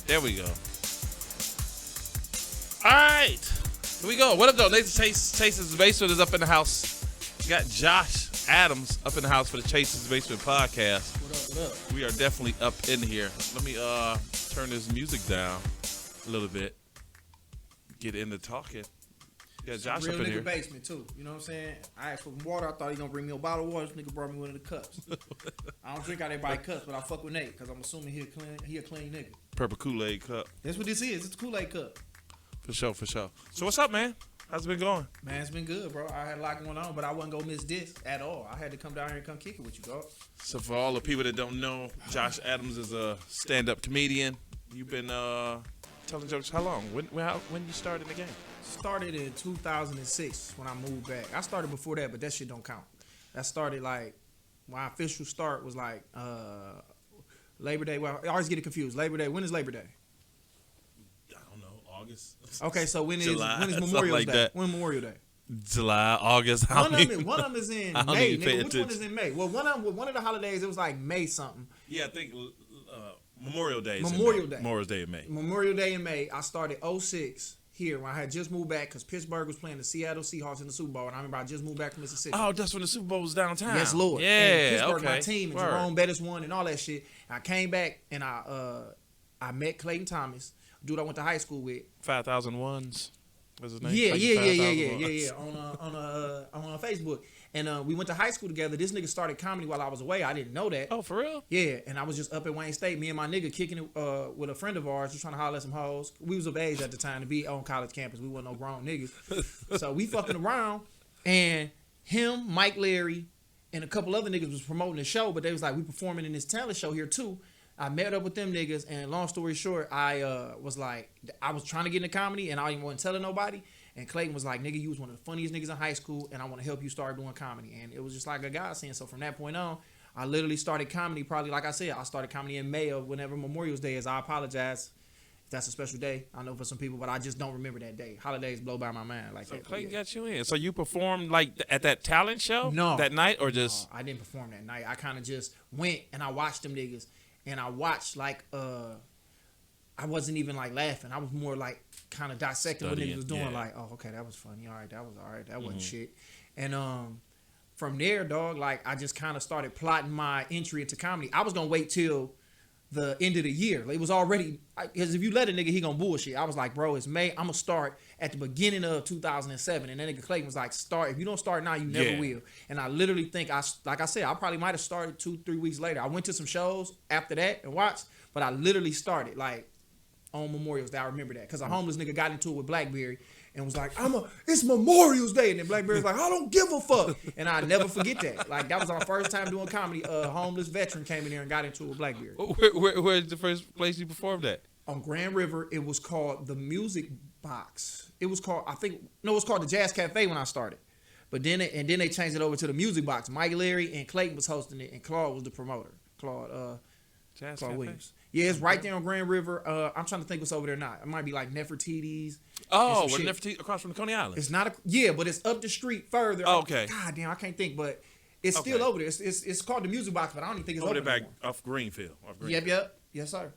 There we go. All right. Here we go. What up, though? Nathan Chasesbasement is up in the house. We got Josh Adams up in the house for the Chasesbasement podcast. What up? We are definitely up in here. Let me turn this music down a little bit. Get into talking. Yeah, Josh Real up in nigga here. basement too. You know what I'm saying? I asked for water. I thought he gonna bring me a bottle of water. This nigga brought me one of the cups. I don't drink out everybody cups, but I fuck with Nate because I'm assuming he a clean nigga. Purple Kool-Aid cup. That's what this is. It's a Kool-Aid cup. For sure. So what's up, man? How's it been going? Man, it's been good, bro. I had a lot going on, but I wasn't gonna miss this at all. I had to come down here and come kick it with you, dog. So for all the people that don't know, Josh Adams is a stand-up comedian. You've been telling jokes how long? When you started the game? Started in 2006 when I moved back. I started before that, but that shit don't count. That started like my official start was like Labor Day. Well, I always get it confused. Labor Day. When is Labor Day? I don't know. August. Okay, so when is July, Memorial like Day? that. When Memorial Day? July, August. One of them is in I don't May. even pay Nigga, which one attention. is in May? Well, one of the holidays it was like May something. Yeah, I think Memorial Day. Memorial Day. Memorial Day in May. Memorial Day in May. I started 06 here when I had just moved back because Pittsburgh was playing the Seattle Seahawks in the Super Bowl, and I remember I just moved back from Mississippi. Oh, that's when the Super Bowl was downtown. Yes, Lord. Yeah, and Pittsburgh, okay. my team, and Word. Jerome Bettis won and all that shit. I came back and I met Clayton Thomas, dude I went to high school with. 5,000 ones. What's his name? Yeah, Clayton 5,000 ones. on Facebook. And we went to high school together. This nigga started comedy while I was away. I didn't know that. Oh, for real? Yeah, and I was just up at Wayne State. Me and my nigga kicking it with a friend of ours, just trying to holler at some hoes. We was of age at the time to be on college campus. We wasn't no grown niggas. So we fucking around, and him, Mike Leary, and a couple other niggas was promoting the show, but they was like, we performing in this talent show here too. I met up with them niggas, and long story short, I was trying to get into comedy, and I didn't want to tell it nobody. And Clayton was like, nigga, you was one of the funniest niggas in high school, and I want to help you start doing comedy. And it was just like a godsend. So from that point on, I literally started comedy probably, like I said, I started comedy in May of whenever Memorial Day is. I apologize if that's a special day. I know for some people, but I just don't remember that day. Holidays blow by my mind like So that. Clayton got you in. So you performed like at that talent show? No. That night or just? No, I didn't perform that night. I kind of just went and I watched them niggas. And I watched like I wasn't even like laughing. I was more like kind of dissecting what niggas was doing. Yeah. Like, oh, okay, that was funny. All right, that was all right. That wasn't shit. And from there, dog, like I just kind of started plotting my entry into comedy. I was gonna wait till the end of the year. Like, it was already because if you let a nigga, he gonna bullshit. I was like, bro, it's May. I'm gonna start at the beginning of 2007. And then nigga Clayton was like, start. If you don't start now, you never will. And I literally think like I said, I probably might have started 2-3 weeks later. I went to some shows after that and watched, but I literally started like on Memorial's Day. I remember that because a homeless nigga got into it with Blackberry and was like, it's Memorial's Day. And then Blackberry's like, I don't give a fuck. And I never forget that. Like, that was our first time doing comedy. A homeless veteran came in there and got into it with Blackberry. Where's the first place you performed at? On Grand River, it was called the Music Box. It was called, it was called the Jazz Cafe when I started. But then they changed it over to the Music Box. Mike Leary and Clayton was hosting it, and Claude was the promoter. Claude Williams. Yeah, it's right there on Grand River. I'm trying to think what's over there now. It might be like Nefertiti's. Oh, Nefertiti across from Coney Island. It's not but it's up the street further. Oh, okay. God damn, I can't think, but it's still over there. It's called the Music Box, but I don't even think it's over there back anymore. off Greenfield. Yep. Yes, sir.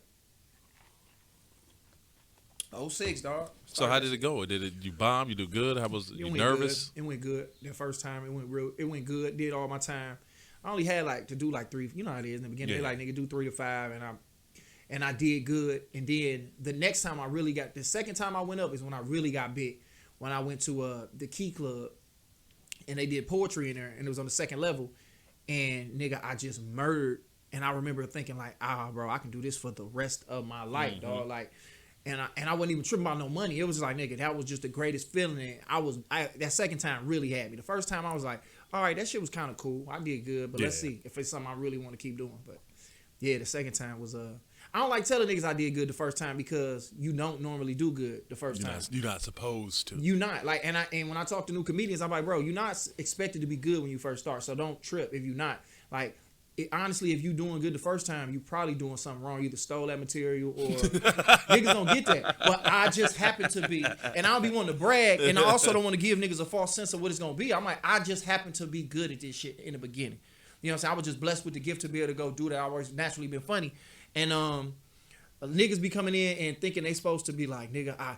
06, dog. So how did it go? Did you bomb? You do good? How was you nervous? It went good. The first time it went good. Did all my time. I only had like to do like 3. You know how it is in the beginning. They like nigga do 3 to 5, and I did good. And then the next time the second time I went up is when I really got big. When I went to the Key Club, and they did poetry in there, and it was on the second level, and nigga, I just murdered. And I remember thinking like, bro, I can do this for the rest of my life, dog. Like. And I wasn't even tripping about no money. It was just like, nigga, that was just the greatest feeling. And that second time really had me. The first time I was like, all right, that shit was kind of cool. I did good, but let's see if it's something I really want to keep doing. But yeah, the second time was I don't like telling niggas I did good the first time because you don't normally do good the first time. You're not supposed to. You not like, and when I talk to new comedians, I'm like, bro, you're not expected to be good when you first start. So don't trip if you're not. Like, honestly, if you doing good the first time, you probably doing something wrong. You either stole that material or niggas don't get that. But I just happen to be, and I don't be wanting to brag, and I also don't want to give niggas a false sense of what it's gonna be. I'm like, I just happen to be good at this shit in the beginning. You know what I'm saying? I was just blessed with the gift to be able to go do that. I always naturally been funny, and niggas be coming in and thinking they supposed to be like, nigga, I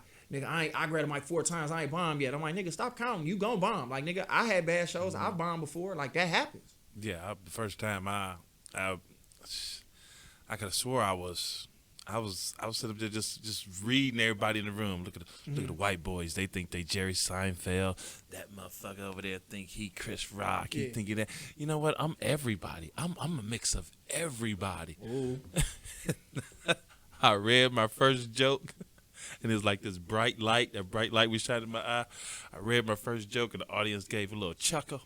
grabbed a mic 4 times. I ain't bombed yet. I'm like, nigga, stop counting. You gon' bomb. Like, nigga, I had bad shows. I've bombed before. Like, that happens. Yeah, the first time I could have swore I was sitting up there just reading everybody in the room. Look at the white boys. They think they Jerry Seinfeld. That motherfucker over there think he Chris Rock. He thinking that. You know what? I'm everybody. I'm a mix of everybody. I read my first joke, and it was like this bright light. That bright light was shining in my eye. I read my first joke, and the audience gave a little chuckle.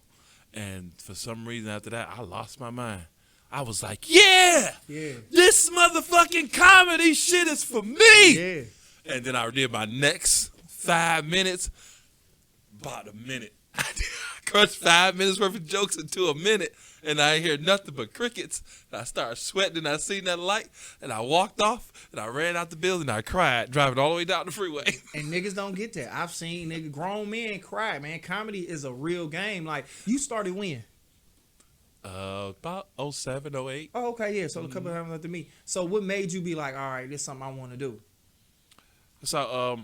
And for some reason after that, I lost my mind. I was like, yeah, this motherfucking comedy shit is for me. Yeah. And then I did my next 5 minutes, about a minute. I crushed 5 minutes worth of jokes into a minute, and I ain't hear nothing but crickets. And I started sweating, and I seen that light, and I walked off, and I ran out the building, and I cried, driving all the way down the freeway. And niggas don't get that. I've seen grown men cry, man. Comedy is a real game. Like, you started when? About 07, 08. Oh, okay, yeah. So a couple of times after me. So what made you be like, all right, this is something I want to do? So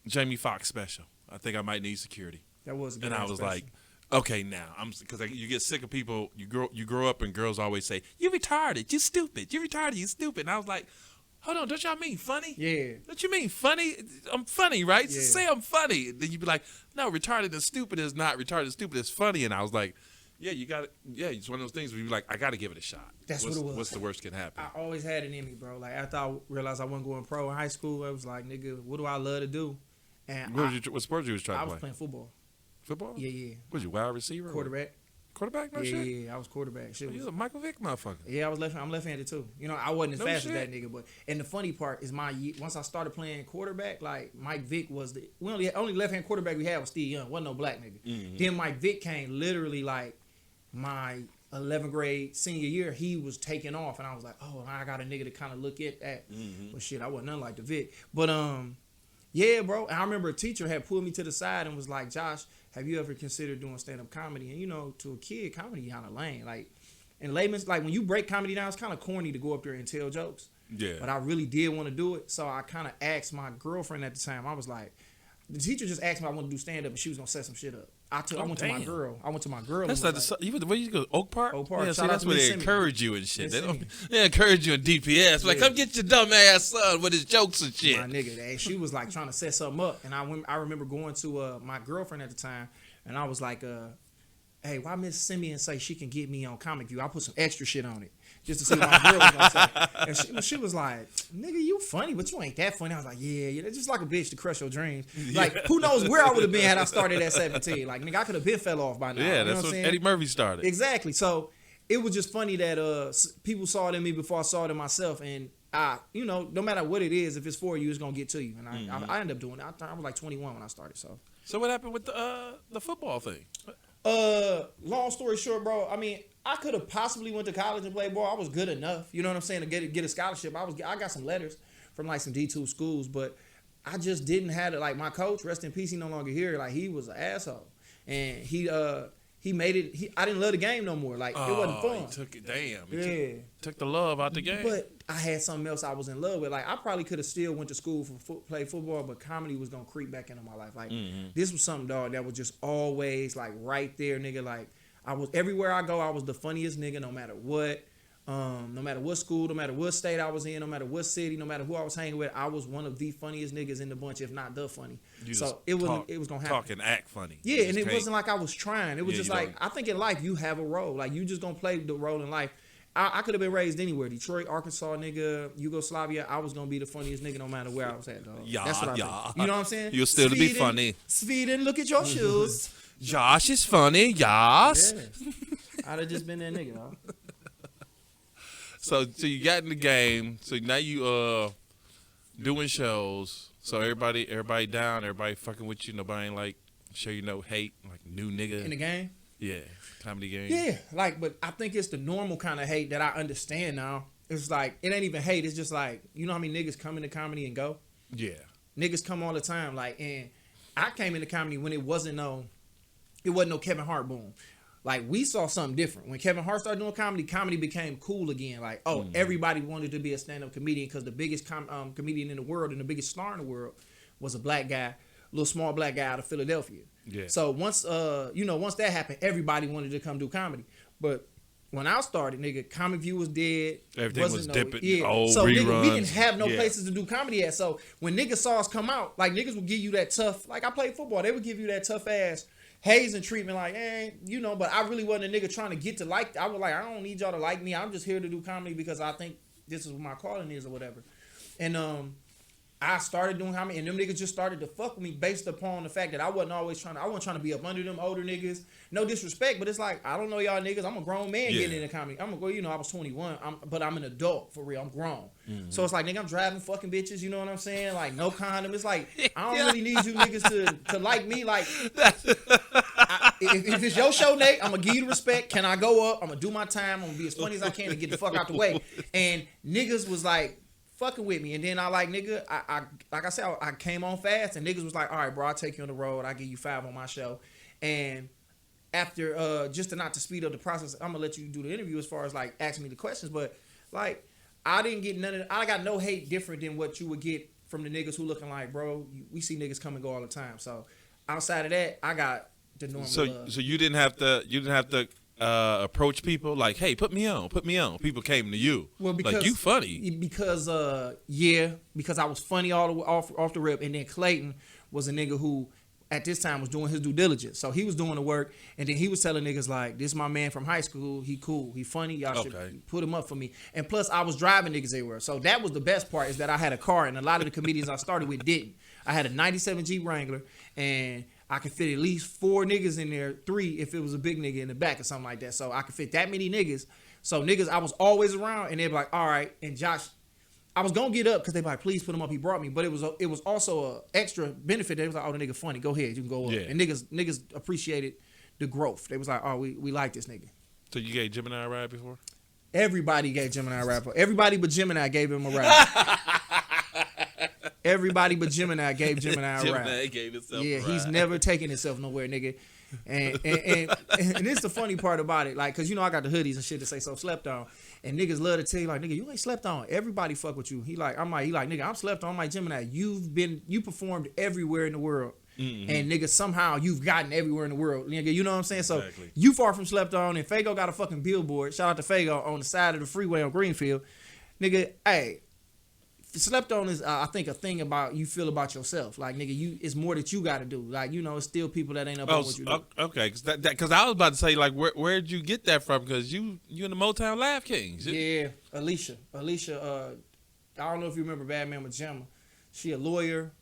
Jamie Foxx special. I think I might need security. That was a good And I was special. like, okay, now because you get sick of people. You grow up and girls always say, "You retarded, you stupid, you retarded, you stupid." And I was like, hold on, don't y'all mean funny? Yeah. Don't you mean funny? I'm funny, right? Yeah. Just say I'm funny. Then you be like, no, retarded and stupid is not retarded and stupid is funny. And I was like, yeah, you got it. Yeah, it's one of those things where you be like, I got to give it a shot. What it was. What's the worst can happen? I always had it in me, bro. Like, after I realized I wasn't going pro in high school, I was like, nigga, what do I love to do? And what sport you was trying to play? I was playing football. Football? Yeah. Was you wide receiver? Quarterback. Quarterback? No yeah, shit? Yeah, I was quarterback. Shit. You a Michael Vick motherfucker. Yeah, I'm left-handed too. You know, I wasn't as fast as that nigga, but and the funny part is once I started playing quarterback, like Mike Vick was only left-hand quarterback we had was Steve Young, wasn't no black nigga. Mm-hmm. Then Mike Vick came literally like my 11th grade senior year, he was taking off, and I was like, oh, I got a nigga to kind of look at that. Mm-hmm. But shit, I wasn't nothing like the Vic. But yeah, bro. And I remember a teacher had pulled me to the side and was like, Josh, have you ever considered doing stand-up comedy? And you know, to a kid, comedy kind of lame. Like, in layman's, like when you break comedy down, it's kind of corny to go up there and tell jokes. Yeah. But I really did want to do it, so I kind of asked my girlfriend at the time. I was like, the teacher just asked me if I wanted to do stand-up, and she was gonna set some shit up. I went to my girl. That's like where you go, Oak Park. Oak Park. Yeah, see, that's where they encourage you and shit. They encourage you in DPS. Like, come get your dumb ass son with his jokes and shit. My nigga, and she was like trying to set something up, and I remember going to my girlfriend at the time, and I was like, hey, why Miss Simeon say she can get me on Comic View? I'll put some extra shit on it just to see what my girl was gonna say. And she was like, nigga, you funny, but you ain't that funny. I was like, yeah, just like a bitch to crush your dreams. Like, who knows where I would have been had I started at 17. Like, nigga, I could have been fell off by now. Yeah, that's what Eddie Murphy started. Exactly. So it was just funny that people saw it in me before I saw it in myself. And I, you know, no matter what it is, if it's for you, it's gonna get to you. And I ended up doing it. I was like 21 when I started. So what happened with the football thing? Long story short, bro. I mean, I could have possibly went to college and played ball. I was good enough, you know what I'm saying, to get a scholarship. I got some letters from like some D2 schools, but I just didn't have it. Like, my coach, rest in peace, he no longer here. Like, he was an asshole, and he made it. I didn't love the game no more. Like, it wasn't fun. He took it. Damn. He took the love out the game. But I had something else I was in love with. Like, I probably could have still went to school for play football, but comedy was gonna creep back into my life. Like, this was something, dog, that was just always like right there, nigga. Like, I was everywhere I go, I was the funniest nigga, no matter what. No matter what school, no matter what state I was in, no matter what city, no matter who I was hanging with, I was one of the funniest niggas in the bunch, if not the funny. So it was gonna happen. Talk and act funny. Yeah, and it wasn't like I was trying. It was just like, I think in life you have a role. Like, you just gonna play the role in life. I could have been raised anywhere. Detroit, Arkansas, nigga, Yugoslavia. I was going to be the funniest nigga no matter where I was at, dog. Yeah, that's what I think. You know what I'm saying? You'll still be funny. Sweden, look at your shoes. Josh is funny, yes. Yeah. I'd have just been that nigga, dog. So you got in the game. So now you doing shows. So everybody down, everybody fucking with you. Nobody ain't like show you no hate, like new nigga. In the game? Yeah. Comedy game. Yeah, like, but I think it's the normal kind of hate that I understand now. It's like, it ain't even hate. It's just like, you know how many niggas come into comedy and go? Yeah. Niggas come all the time. Like, and I came into comedy when it wasn't no Kevin Hart boom. like we saw something different when Kevin Hart started doing comedy. Comedy became cool again. Like, everybody wanted to be a stand-up comedian because the biggest comedian in the world and the biggest star in the world was a black guy, little small black guy out of Philadelphia. Yeah. So once once that happened, everybody wanted to come do comedy. But when I started, nigga, Comic View was dead. Everything was dipping. Yeah. Old So reruns. nigga, we didn't have no places to do comedy at. So when niggas saw us come out, like niggas would give you that tough. Like I played football, they would give you that tough ass hazing treatment. Like, but I really wasn't a nigga trying to get to like. I was like, I don't need y'all to like me. I'm just here to do comedy because I think this is what my calling is or whatever. And I started doing comedy, and them niggas just started to fuck with me based upon the fact that I wasn't trying to be up under them older niggas. No disrespect, but it's like, I don't know y'all niggas. I'm a grown man getting into comedy. I was 21, but I'm an adult for real. I'm grown. Mm-hmm. So it's like, nigga, I'm driving fucking bitches, you know what I'm saying? Like, no condom. It's like, I don't really need you niggas to like me. Like, if it's your show, Nate, I'm going to give you the respect. Can I go up? I'm going to do my time. I'm going to be as funny as I can and get the fuck out the way. And niggas was like, fucking with me, and then I like I said, I came on fast, and niggas was like, all right, bro, I'll take you on the road, I'll give you 5 on my show. And after not to speed up the process, I'm gonna let you do the interview as far as like asking me the questions, but like I didn't get I got no hate different than what you would get from the niggas who looking like, bro, we see niggas come and go all the time. So outside of that, I got the normal so you didn't have to approach people like, hey, put me on. People came to you. Well, because like, you funny. Because because I was funny all the off the rip, and then Clayton was a nigga who at this time was doing his due diligence. So he was doing the work, and then he was telling niggas like, this is my man from high school, he cool, he funny, y'all should put him up for me. And plus I was driving niggas everywhere. So that was the best part, is that I had a car, and a lot of the comedians I started with didn't. I had a 97 Jeep Wrangler, and I could fit at least 4 niggas in there, 3 if it was a big nigga in the back or something like that. So I could fit that many niggas. So niggas, I was always around, and they'd be like, all right. And Josh, I was gonna get up because they be like, please put him up. He brought me, but it was also a extra benefit. They was like, oh, the nigga funny. Go ahead, you can go up. Yeah. And niggas appreciated the growth. They was like, oh, we like this nigga. So you gave Gemini a ride before? Everybody gave Gemini a ride. Everybody but Gemini gave him a ride. Everybody but Gemini gave Gemini a ride. Gemini gave himself a ride. He's never taken himself nowhere, nigga. And this is the funny part about it, like, cause I got the hoodies and shit to say so slept on, and niggas love to tell you like, nigga, you ain't slept on. Everybody fuck with you. He like, nigga, I'm slept on. I'm like, Gemini, you performed everywhere in the world. Mm-hmm. And nigga, somehow you've gotten everywhere in the world, nigga. You know what I'm saying? So exactly. You far from slept on, and Fago got a fucking billboard. Shout out to Fago on the side of the freeway on Greenfield, nigga. Hey. Slept on is, I think, a thing about you feel about yourself. Like, nigga, it's more that you got to do. Like, it's still people that ain't up on what you do. Okay, because I was about to say, like, where'd you get that from? Because you in the Motown Laugh Kings. Yeah, Alicia. I don't know if you remember Bad Man with Gemma. She a lawyer.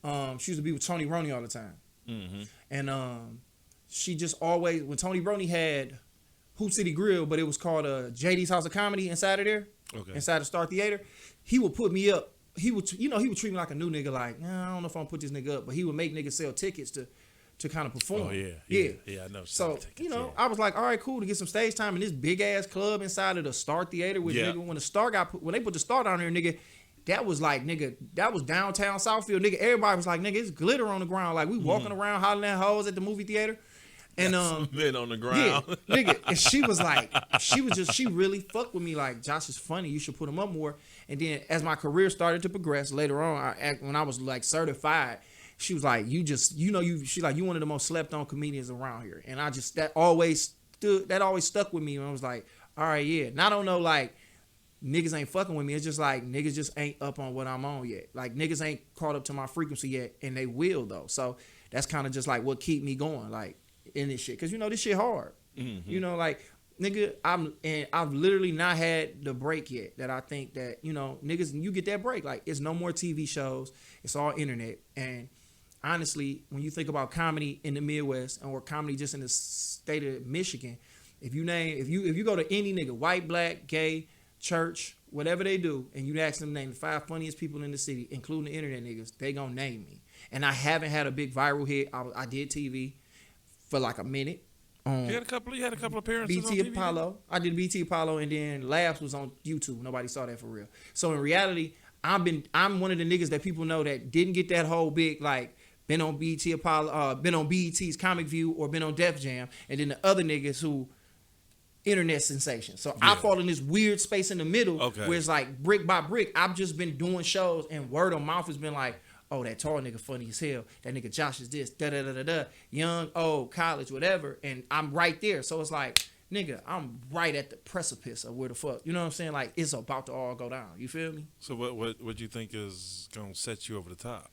She used to be with Tony Roney all the time. Mm-hmm. And she just always, when Tony Roney had Hoop City Grill, but it was called JD's House of Comedy inside of there, inside the Star Theater. He would put me up. He would treat me like a new nigga. Like, I don't know if I'm gonna put this nigga up, but he would make niggas sell tickets to kind of perform. Oh yeah, I know. So tickets, I was like, all right, cool, to get some stage time in this big ass club inside of the Star Theater. With nigga, when they put the Star down there, nigga, that was like, nigga, that was downtown Southfield, nigga. Everybody was like, nigga, it's glitter on the ground. Like, we walking around hollering at hoes at the movie theater. And men on the ground. Yeah, nigga. And she was like, she really fucked with me. Like, Josh is funny. You should put him up more. And then as my career started to progress later on, when I was like certified, she was like, she's like, you one of the most slept on comedians around here. And that always stuck with me. And I was like, all right, yeah. And I don't know, like, niggas ain't fucking with me. It's just like, niggas just ain't up on what I'm on yet. Like, niggas ain't caught up to my frequency yet, and they will though. So that's kind of just like what keep me going, like, in this shit, cause this shit hard. Mm-hmm. Like, nigga, I've literally not had the break yet that I think that niggas, you get that break. Like, it's no more TV shows, it's all internet. And honestly, when you think about comedy in the Midwest or comedy just in the state of Michigan, if you go to any nigga, white, black, gay, church, whatever they do, and you ask them to name the 5 funniest people in the city, including the internet niggas, they gonna name me. And I haven't had a big viral hit. I did TV for like a minute. You had a couple of appearances BT on TV? Apollo. I did BT Apollo, and then Laughs was on YouTube. Nobody saw that for real. So in reality, I'm one of the niggas that people know that didn't get that whole big like been on been on BET's Comic View or been on Def Jam, and then the other niggas who internet sensation. So I fall in this weird space in the middle where it's like brick by brick. I've just been doing shows and word of mouth has been like, oh, that tall nigga funny as hell. That nigga Josh is this, da da da da da. Young, old, college, whatever. And I'm right there. So it's like, nigga, I'm right at the precipice of where the fuck, you know what I'm saying? Like, it's about to all go down. You feel me? So what you think is gonna set you over the top?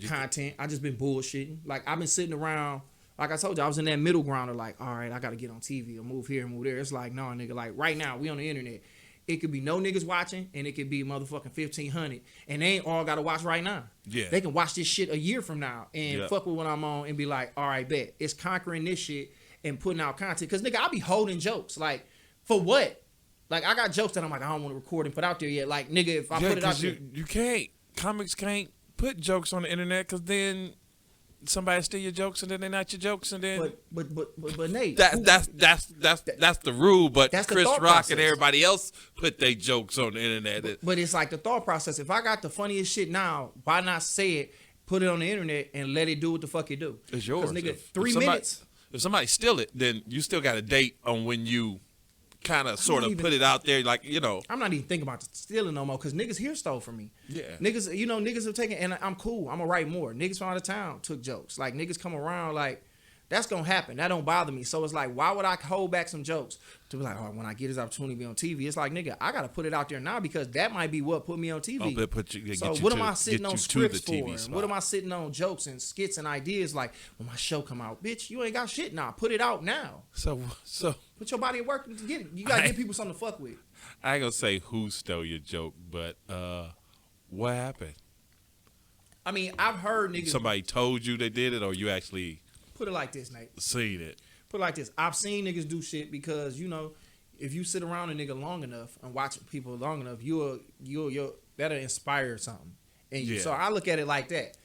Content. I just been bullshitting. Like, I've been sitting around. Like I told you, I was in that middle ground of like, all right, I got to get on TV or move here and move there. It's like, no, nigga, like right now, we on the internet. It could be no niggas watching, and it could be motherfucking 1,500, and they ain't all got to watch right now. Yeah. They can watch this shit a year from now and fuck with what I'm on and be like, all right, bet. It's conquering this shit and putting out content. Because, nigga, I be holding jokes. Like, for what? Like, I got jokes that I'm like, I don't want to record and put out there yet. Like, nigga, if I put it out there. You can't. Comics can't put jokes on the internet because then somebody steal your jokes and then they're not your jokes and then but Nate, that's the rule. But that's Chris Rock process. and everybody else put their jokes on the internet. But it's like the thought process. If I got the funniest shit now, why not say it, put it on the internet, and let it do what the fuck it do? It's yours. Nigga, if 3 somebody, minutes. If somebody steal it, then you still got a date on when you kind of sort of put it out there, like, you know. I'm not even thinking about stealing no more because niggas here stole from me. Yeah. Niggas, you know, niggas have taken, and I'm cool. I'm gonna write more. Niggas from out of town took jokes. Like, niggas come around, like, that's gonna happen. That don't bother me. So it's like, why would I hold back some jokes to be like, oh, when I get this opportunity to be on TV? It's like, nigga, I gotta put it out there now because that might be what put me on TV. So what am I sitting on scripts for? What am I sitting on jokes and skits and ideas? Like, when my show come out, bitch, you ain't got shit now. Put it out now. So put your body at work to get it. You gotta give people something to fuck with. I ain't gonna say who stole your joke, but what happened? I mean, I've heard niggas. Somebody told you they did it, or you actually put it like this, Nate. Seen it. Put it like this. I've seen niggas do shit because, you know, if you sit around a nigga long enough and watch people long enough, you'll that'll inspire something. And so I look at it like that.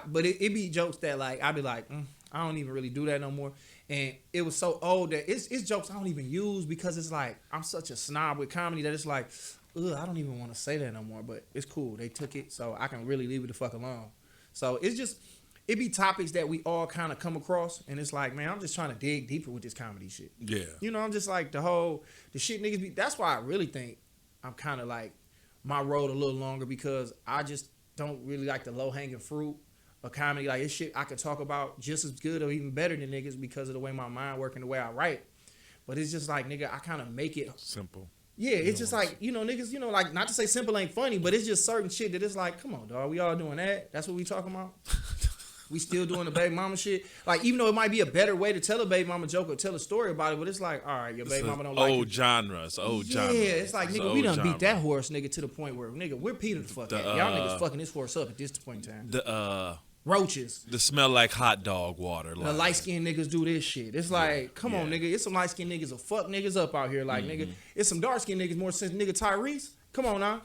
But it be jokes that, like, I be like, I don't even really do that no more. And it was so old that it's jokes I don't even use because it's like I'm such a snob with comedy that it's like, I don't even want to say that no more. But it's cool. They took it, so I can really leave it the fuck alone. So it's just, it be topics that we all kind of come across, and it's like, man, I'm just trying to dig deeper with this comedy shit. Yeah. You know, I'm just like the shit niggas be. That's why I really think I'm kind of like my road a little longer because I just don't really like the low hanging fruit of comedy. Like, it's shit I could talk about just as good or even better than niggas because of the way my mind work and the way I write. But it's just like, nigga, I kind of make it simple. Yeah, it's just like, you know, niggas, you know, like, not to say simple ain't funny, but it's just certain shit that it's like, come on, dog, we all doing that. That's what we talking about. We still doing the baby mama shit. Like, even though it might be a better way to tell a baby mama joke or tell a story about it, but it's like, all right, your baby mama don't like it. Old genres. Yeah, it's like, nigga, we done beat that horse, nigga, to the point where, nigga, we're Peter the fuck at. Y'all niggas fucking this horse up at this point in time. Roaches. The smell like hot dog water. The light skinned niggas do this shit. It's like, come on, nigga. It's some light skinned niggas will fuck niggas up out here. Like, nigga, it's some dark skinned niggas more sense. Nigga Tyrese, come on now.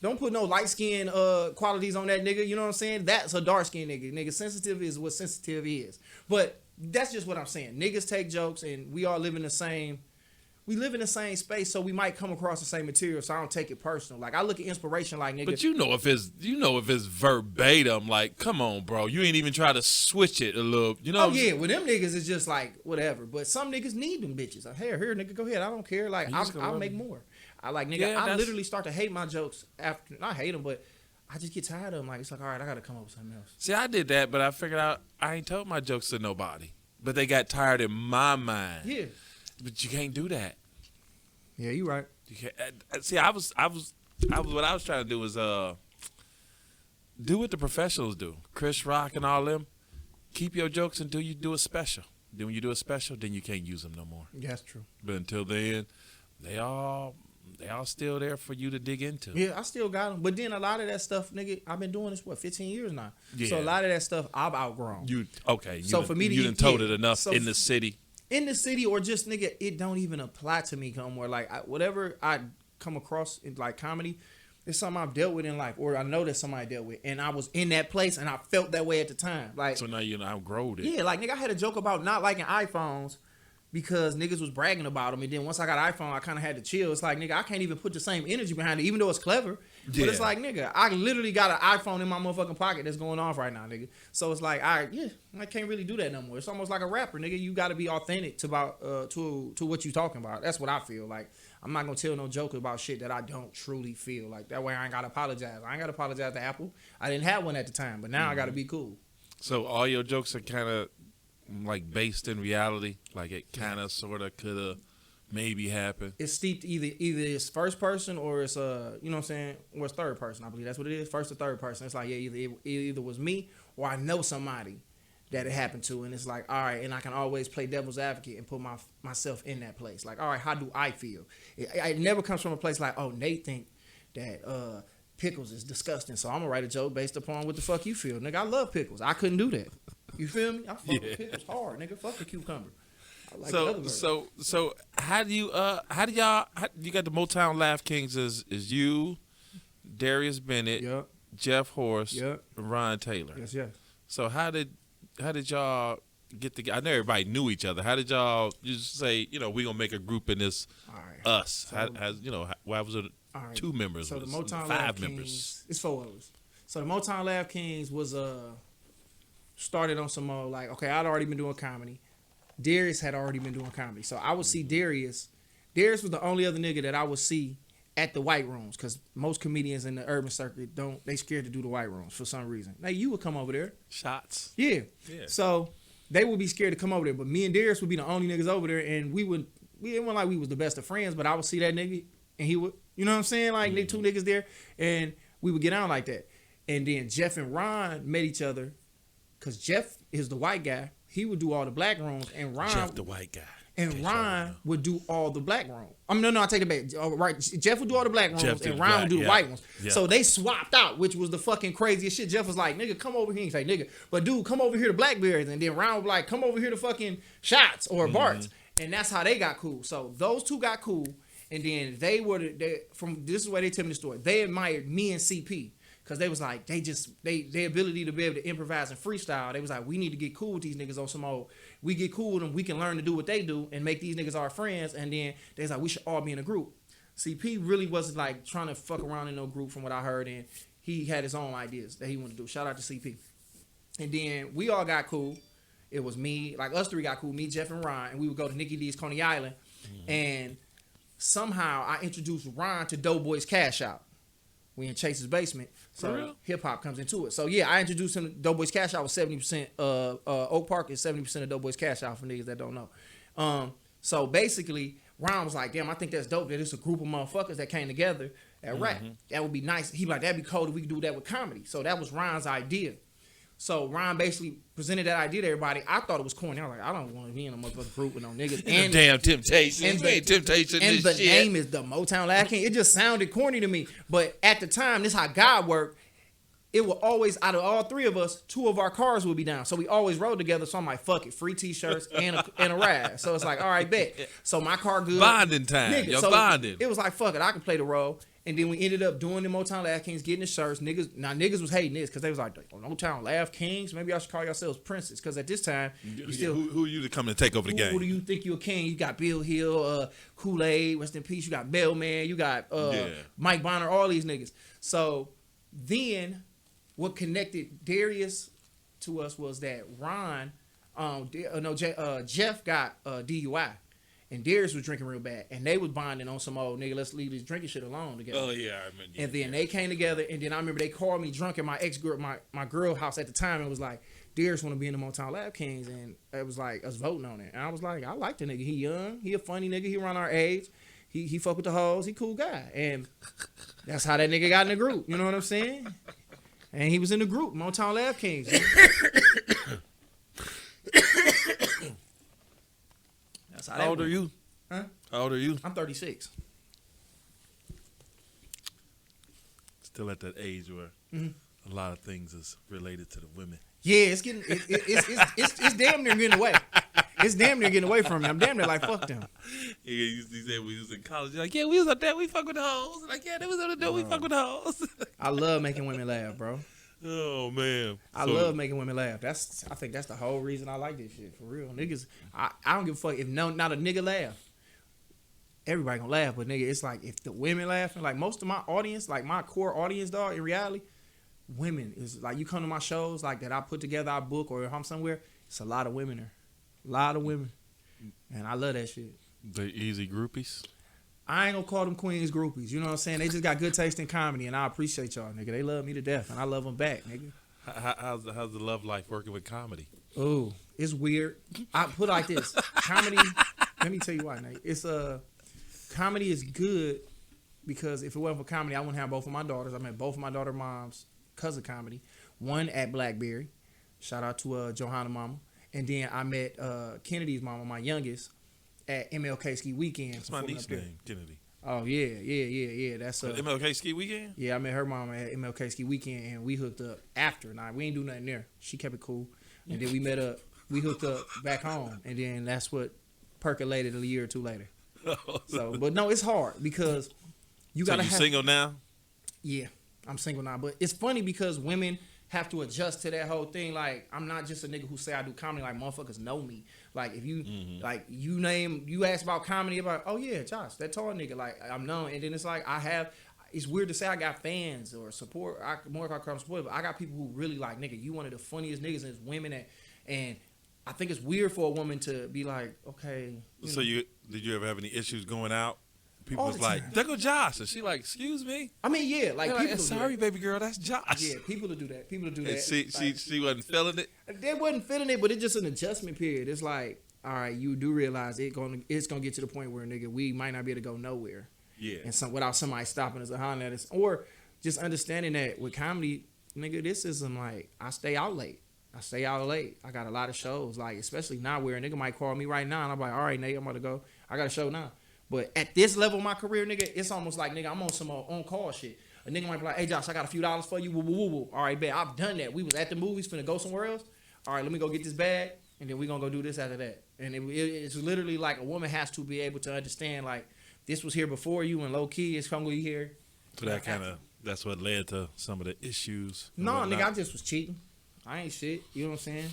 Don't put no light skin qualities on that nigga. You know what I'm saying? That's a dark skinned nigga. Nigga, sensitive is what sensitive is. But that's just what I'm saying. Niggas take jokes and we all live in the same. We live in the same space, so we might come across the same material. So I don't take it personal. Like, I look at inspiration like, nigga. But you know if it's verbatim, like, come on, bro. You ain't even try to switch it a little. You know? Oh yeah, with them niggas it's just like whatever. But some niggas need them bitches. Like, here, nigga, go ahead. I don't care. Like, I'll make more. I like, nigga. I literally start to hate my jokes after. I hate them, but I just get tired of them. Like, it's like, all right, I gotta come up with something else. See, I did that, but I figured out I ain't told my jokes to nobody. But they got tired in my mind. Yeah. But you can't do that. Yeah, you right. You can't. See, what I was trying to do was do what the professionals do. Chris Rock and all them. Keep your jokes until you do a special. Then when you do a special, then you can't use them no more. Yeah, that's true. But until then, they all still there for you to dig into. Yeah, I still got them. But then a lot of that stuff, nigga, I've been doing this, 15 years now. Yeah. So a lot of that stuff I've outgrown. For me, you done told it enough in the city. In the city, or just, nigga, it don't even apply to me no more. Like, whatever I come across in, like, comedy, it's something I've dealt with in life, or I know that somebody dealt with, and I was in that place, and I felt that way at the time. Like, so now you outgrow it. Yeah, like, nigga, I had a joke about not liking iPhones because niggas was bragging about them. And then once I got an iPhone, I kind of had to chill. It's like, nigga, I can't even put the same energy behind it, even though it's clever. Yeah. But it's like, nigga, I literally got an iPhone in my motherfucking pocket that's going off right now, nigga. So it's like, I can't really do that no more. It's almost like a rapper, nigga. You got to be authentic to what you talking about. That's what I feel like. I'm not gonna tell no joke about shit that I don't truly feel. Like that way, I ain't gotta apologize. I ain't gotta apologize to Apple. I didn't have one at the time, but now I gotta be cool. So all your jokes are kind of like based in reality. Like it kind of, sort of, could have maybe happened. It's steeped either it's first person or it's you know what I'm saying, or it's third person. I believe that's what it is. First or third person. It's like it either was me or I know somebody that it happened to, and it's like, all right, and I can always play devil's advocate and put myself in that place. Like, all right, how do I feel? It never comes from a place like, oh, Nate think that pickles is disgusting, so I'm gonna write a joke based upon what the fuck you feel. Nigga, I love pickles. I couldn't do that. You feel me? I fuck with pickles hard, nigga. Fuck the cucumber. I like So how do you you got the Motown Laugh Kings is you, Darius Bennett, Yep. Jeff Horst, Yep. and Ron Taylor. Yes. So how did y'all get together? I know everybody knew each other. How did y'all just say, we gonna make a group in this us? So, why was it two members? So the Motown five Laugh members. Kings, it's 4 of us. So the Motown Laugh Kings was started on some like, okay, I'd already been doing comedy. Darius had already been doing comedy. So I would see Darius. Darius was the only other nigga that I would see at the white rooms, because most comedians in the urban circuit they scared to do the white rooms for some reason. Now you would come over there. Shots. Yeah. So they would be scared to come over there, but me and Darius would be the only niggas over there, and we didn't like we was the best of friends, but I would see that nigga and he would, you know what I'm saying? Like they two niggas there, and we would get out like that. And then Jeff and Ron met each other, because Jeff is the white guy. He would do all the black rooms, and Ron Jeff the white guy. And Ron would do all the black rooms. No, I take it back. All right, Jeff would do all the black rooms, and Ron would do the white ones. Yeah. So they swapped out, which was the fucking craziest shit. Jeff was like, nigga, come over here. He's like, nigga, but dude, come over here to Blackberries. And then Ron was like, come over here to fucking Shots or Bart's. And that's how they got cool. So those two got cool. And then this is where they tell me the story. They admired me and CP. Because they was like, their ability to be able to improvise and freestyle, they was like, we need to get cool with these niggas on some old. We get cool with them, we can learn to do what they do and make these niggas our friends. And then they was like, we should all be in a group. CP really wasn't like trying to fuck around in no group from what I heard. And he had his own ideas that he wanted to do. Shout out to CP. And then we all got cool. It was me, like us three got cool, me, Jeff, and Ron. And we would go to Nikki D's Coney Island. And somehow I introduced Ron to Doughboy's Cash Out. We in Chasesbasement, so hip hop comes into it. So yeah, I introduced him to Doughboy's Cash Out with 70%. Oak Park is 70% of Doughboy's Cash Out for niggas that don't know. So basically, Ron was like, "Damn, I think that's dope. That it's a group of motherfuckers that came together at rap. That would be nice." He like, "That'd be cool if we could do that with comedy." So that was Ron's idea. So Ron basically presented that idea to everybody. I thought it was corny. I was like, I don't want to be in a motherfucking group with no niggas. And damn Temptation. And the name is the Motown Laugh King. It just sounded corny to me. But at the time, this is how God worked. It will always, out of all three of us, 2 of our cars would be down. So we always rode together. So I'm like, fuck it. Free t-shirts and a ride. So it's like, all right, bet. So my car good. Bonding time. You're bonding. It was like, fuck it. I can play the role. And then we ended up doing the Motown Laugh Kings, getting the shirts. Niggas was hating this because they was like, Motown Laugh Kings? Maybe I should call yourselves princes. Because at this time, who are you to come and take over the game? Who do you think you're a king? You got Bill Hill, Kool-Aid, rest in peace. You got Bellman. You got Mike Bonner, all these niggas. So then what connected Darius to us was that Jeff got DUI. And Darius was drinking real bad. And they was bonding on some old nigga, let's leave this drinking shit alone together. Oh, yeah, I remember. And then they came together. And then I remember they called me drunk at my ex-girl, my girl house at the time. And was like, Darius want to be in the Motown Laugh Kings. And it was like us voting on it. And I was like, I like the nigga. He young. He a funny nigga. He around our age. He fuck with the hoes. He cool guy. And that's how that nigga got in the group. You know what I'm saying? And he was in the group, Motown Laugh Kings. How old are you? Huh? How old are you? I'm 36. Still at that age where a lot of things is related to the women. Yeah, it's damn near getting away. It's damn near getting away from me. I'm damn near like, fuck them. Yeah, he said we was in college. Like, yeah, we was up there, we fuck with the hoes. Like, yeah, they was up there, we fuck with the hoes. I love making women laugh, bro. Oh man, I love making women laugh. I think that's the whole reason I like this shit for real. Niggas, I don't give a fuck if not a nigga laugh. Everybody gonna laugh, but nigga, it's like if the women laughing, like most of my audience, like my core audience, dog, in reality, women is like you come to my shows like that I put together, I book or if I'm somewhere, it's a lot of women there, a lot of women, and I love that shit. The easy groupies. I ain't gonna call them queens groupies. You know what I'm saying? They just got good taste in comedy, and I appreciate y'all, nigga. They love me to death, and I love them back, nigga. How's the love life working with comedy? Oh, it's weird. I put it like this: comedy. Let me tell you why, Nate. It's comedy is good because if it wasn't for comedy, I wouldn't have both of my daughters. I met both of my daughter moms because of comedy. One at Blackberry. Shout out to Johanna mama. And then I met Kennedy's mama, my youngest, at MLK Ski Weekend. That's my niece name, Kennedy. Oh yeah. That's MLK Ski Weekend. Yeah, I met her mama at MLK Ski Weekend, and we hooked up after. Nah, we ain't do nothing there. She kept it cool, and then we met up. We hooked up back home, and then that's what percolated a year or two later. So, but no, it's hard because you gotta. So you single now? Yeah, I'm single now, but it's funny because women have to adjust to that whole thing. Like, I'm not just a nigga who say I do comedy. Like, motherfuckers know me. Like, if you like you ask about comedy, about oh yeah, Josh, that tall nigga. Like, I'm known, and then it's like it's weird to say I got fans or support. More if I call support, but I got people who really like nigga. You one of the funniest niggas, and it's women and I think it's weird for a woman to be like, okay. So did you ever have any issues going out? People All was the like, time. there go Josh. And she like, excuse me? I mean, yeah, like They're people. like, do sorry, that. baby girl, that's Josh. Yeah, people to do that. People to do And that. she wasn't feeling it? They wasn't feeling it, but it's just an adjustment period. It's like, all right, you do realize it's gonna get to the point where nigga, we might not be able to go nowhere. Yeah. And without somebody stopping us or hollering at us, or just understanding that with comedy, nigga, this isn't like I stay out late. I got a lot of shows, like especially now where a nigga might call me right now, and I'm like, all right, Nate, I'm about to go. I got a show now. But at this level of my career, nigga, it's almost like, nigga, I'm on some on-call shit. A nigga might be like, hey, Josh, I got a few dollars for you. Woo, woo, woo, woo. All right, bet. I've done that. We was at the movies, finna go somewhere else. All right, let me go get this bag, and then we gonna go do this after that. And it's literally like a woman has to be able to understand, like, this was here before you, and low-key, it's gonna be here. So that's what led to some of the issues. No, nigga, I just was cheating. I ain't shit. You know what I'm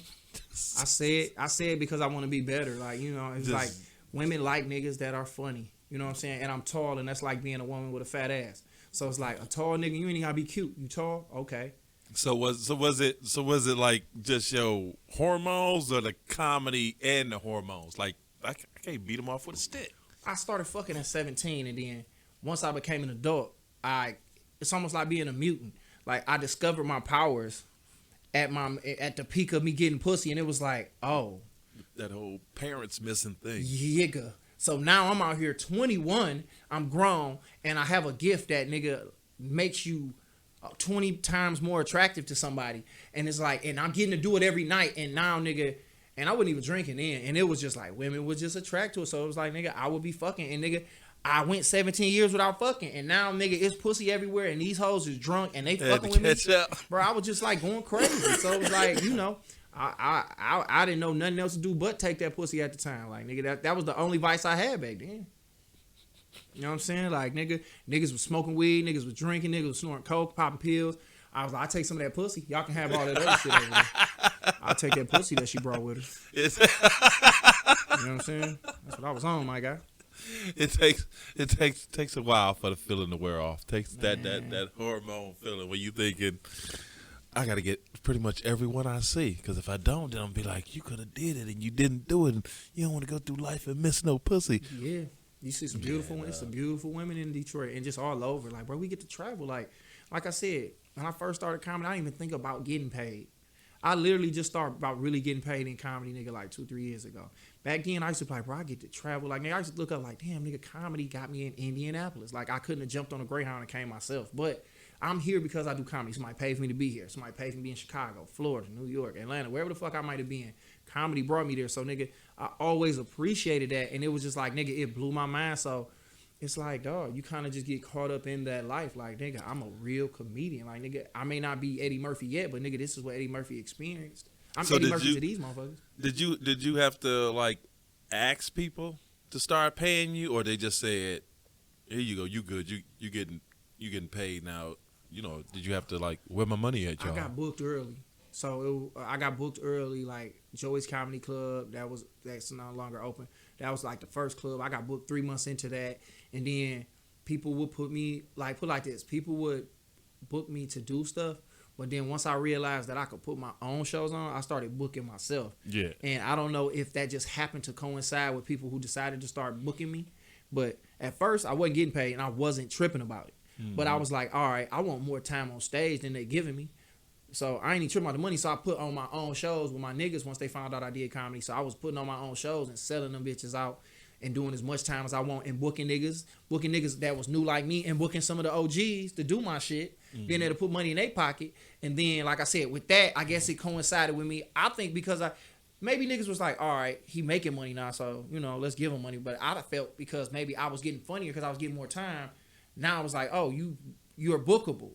saying? I said because I want to be better. Like, you know, it's like women like niggas that are funny. You know what I'm saying? And I'm tall, and that's like being a woman with a fat ass. So it's like a tall nigga, you ain't gotta be cute. You tall? Okay. So was it like just your hormones or the comedy and the hormones? Like I can't beat them off with a stick. I started fucking at 17, and then once I became an adult, it's almost like being a mutant. Like I discovered my powers at the peak of me getting pussy, and it was like, oh, that whole parents missing thing. Yigga. So now I'm out here 21, I'm grown, and I have a gift that nigga makes you 20 times more attractive to somebody. And it's like, and I'm getting to do it every night, and now nigga, and I wasn't even drinking then, and it was just like women would just attract to it. So it was like, nigga, I would be fucking, and nigga, I went 17 years without fucking, and now nigga, it's pussy everywhere, and these hoes is drunk, and they fucking with me. Bro, I was just like going crazy. So it was like, you know, I didn't know nothing else to do but take that pussy at the time. Like, nigga, that was the only vice I had back then. You know what I'm saying? Like, niggas was smoking weed, niggas was drinking, niggas was snorting coke, popping pills. I was like, I'll take some of that pussy. Y'all can have all that other shit over there. I'll take that pussy that she brought with her. You know what I'm saying? That's what I was on, my guy. It takes a while for the feeling to wear off. Takes that hormone feeling when you thinking, I gotta get pretty much everyone I see, because if I don't, then I'm be like, you could have did it and you didn't do it, and you don't want to go through life and miss no pussy. Yeah, you see some beautiful women, some beautiful women in Detroit, and just all over. Like, bro, we get to travel. Like I said, when I first started comedy, I didn't even think about getting paid. I literally just started about really getting paid in comedy, nigga, like 2-3 years ago. Back then, I used to be like, bro, I get to travel. Like, nigga, I used to look up like, damn, nigga, comedy got me in Indianapolis. Like, I couldn't have jumped on a Greyhound and came myself. But I'm here because I do comedy. Somebody paid for me to be here. Somebody paid for me to be in Chicago, Florida, New York, Atlanta, wherever the fuck I might have been. Comedy brought me there. So, nigga, I always appreciated that. And it was just like, nigga, it blew my mind. So, it's like, dog, you kind of just get caught up in that life. Like, nigga, I'm a real comedian. Like, nigga, I may not be Eddie Murphy yet, but, nigga, this is what Eddie Murphy experienced. I'm Eddie Murphy to these motherfuckers. Did you have to, like, ask people to start paying you, or they just said, here you go, you good, you getting paid now, did you have to like where my money at, y'all? I got booked early. So I got booked early, like Joey's Comedy Club. That's no longer open. That was like the first club. I got booked 3 months into that, and then people would put like this. People would book me to do stuff, but then once I realized that I could put my own shows on, I started booking myself. Yeah. And I don't know if that just happened to coincide with people who decided to start booking me, but at first I wasn't getting paid and I wasn't tripping about it. Mm-hmm. But I was like, all right, I want more time on stage than they giving me. So I ain't even tripping about the money. So I put on my own shows with my niggas once they found out I did comedy. So I was putting on my own shows and selling them bitches out and doing as much time as I want and booking niggas that was new like me and booking some of the OGs to do my shit. Mm-hmm. Being able to put money in their pocket. And then, like I said, with that, I guess it coincided with me. I think because maybe niggas was like, all right, he making money now, so, let's give him money. But I felt because maybe I was getting funnier because I was getting more time. Now I was like, oh, you're bookable.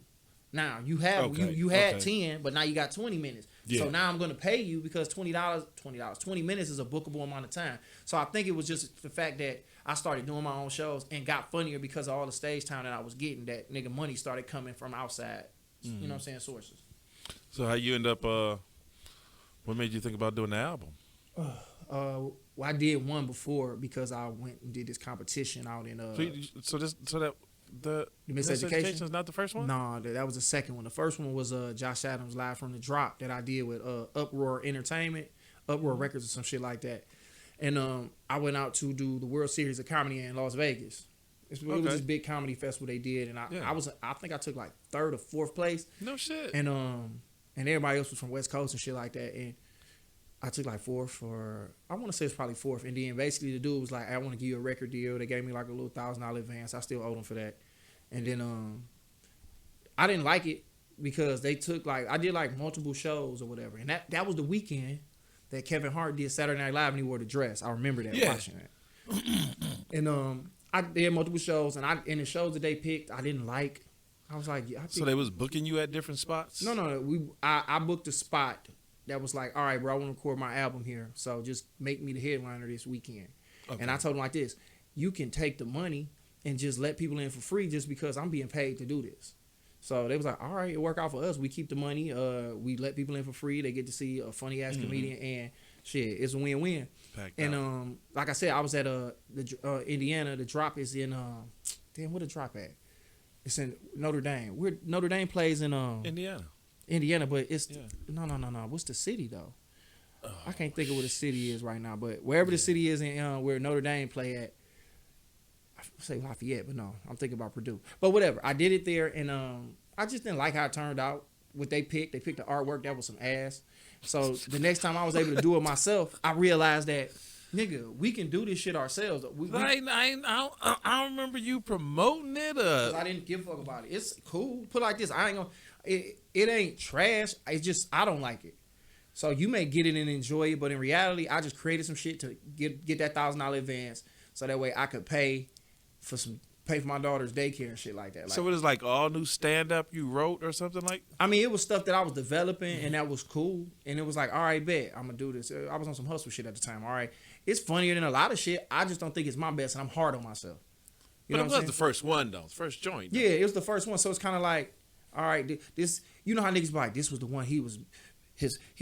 Now you have you had 10, but now you got 20 minutes. Yeah. So now I'm gonna pay you because $20, 20 minutes is a bookable amount of time. So I think it was just the fact that I started doing my own shows and got funnier because of all the stage time that I was getting. That nigga money started coming from outside. Mm-hmm. You know what I'm saying? Sources. So how you end up? What made you think about doing the album? Well, I did one before because I went and did this competition out in. The Miseducation is not the first one? No, that was the second one. The first one was Josh Adams Live from the Drop that I did with Uproar Entertainment, Uproar Records or some shit like that. And I went out to do the World Series of Comedy in Las Vegas. It was this big comedy festival they did, and I think I took like 3rd or 4th place. No shit. And everybody else was from West Coast and shit like that, and I took like 4th or I want to say it's probably 4th. And then basically the dude was like, I want to give you a record deal. They gave me like a little $1,000 advance. I still owed them for that. And then I didn't like it because they took I did like multiple shows or whatever. And that was the weekend that Kevin Hart did Saturday Night Live and he wore the dress. I remember that watching that. And I did multiple shows and the shows that they picked I didn't like. I was like, so they was booking you at different spots? No. I booked a spot that was like, all right, bro, I want to record my album here. So just make me the headliner this weekend. Okay. And I told them like this, you can take the money and just let people in for free just because I'm being paid to do this. So they was like, all right, it worked out for us. We keep the money. We let people in for free. They get to see a funny ass comedian and shit. It's a win-win. And like I said, I was at Indiana. The Drop is in where the Drop at? It's in Notre Dame. Notre Dame plays in Indiana, but it's no. What's the city though? Oh, I can't think of what the city is right now, but wherever the city is in where Notre Dame play at, I say Lafayette, but no, I'm thinking about Purdue. But whatever, I did it there, and I just didn't like how it turned out. What they picked the artwork that was some ass. So the next time I was able to do it myself, I realized that, nigga, we can do this shit ourselves. I don't remember you promoting it. I didn't give a fuck about it. It's cool. Put it like this, I ain't gonna. It ain't trash. It's just I don't like it. So you may get it and enjoy it, but in reality, I just created some shit to get that $1,000 advance, so that way I could pay for my daughter's daycare and shit like that. So it was like all new stand up you wrote or something like? I mean, it was stuff that I was developing and that was cool, and it was like, all right, bet I'm gonna do this. I was on some hustle shit at the time. All right, it's funnier than a lot of shit. I just don't think it's my best, and I'm hard on myself. But it was the first one though, first joint. Though. Yeah, it was the first one, so it's kind of like, all right, this, you know how niggas be like, this was the one he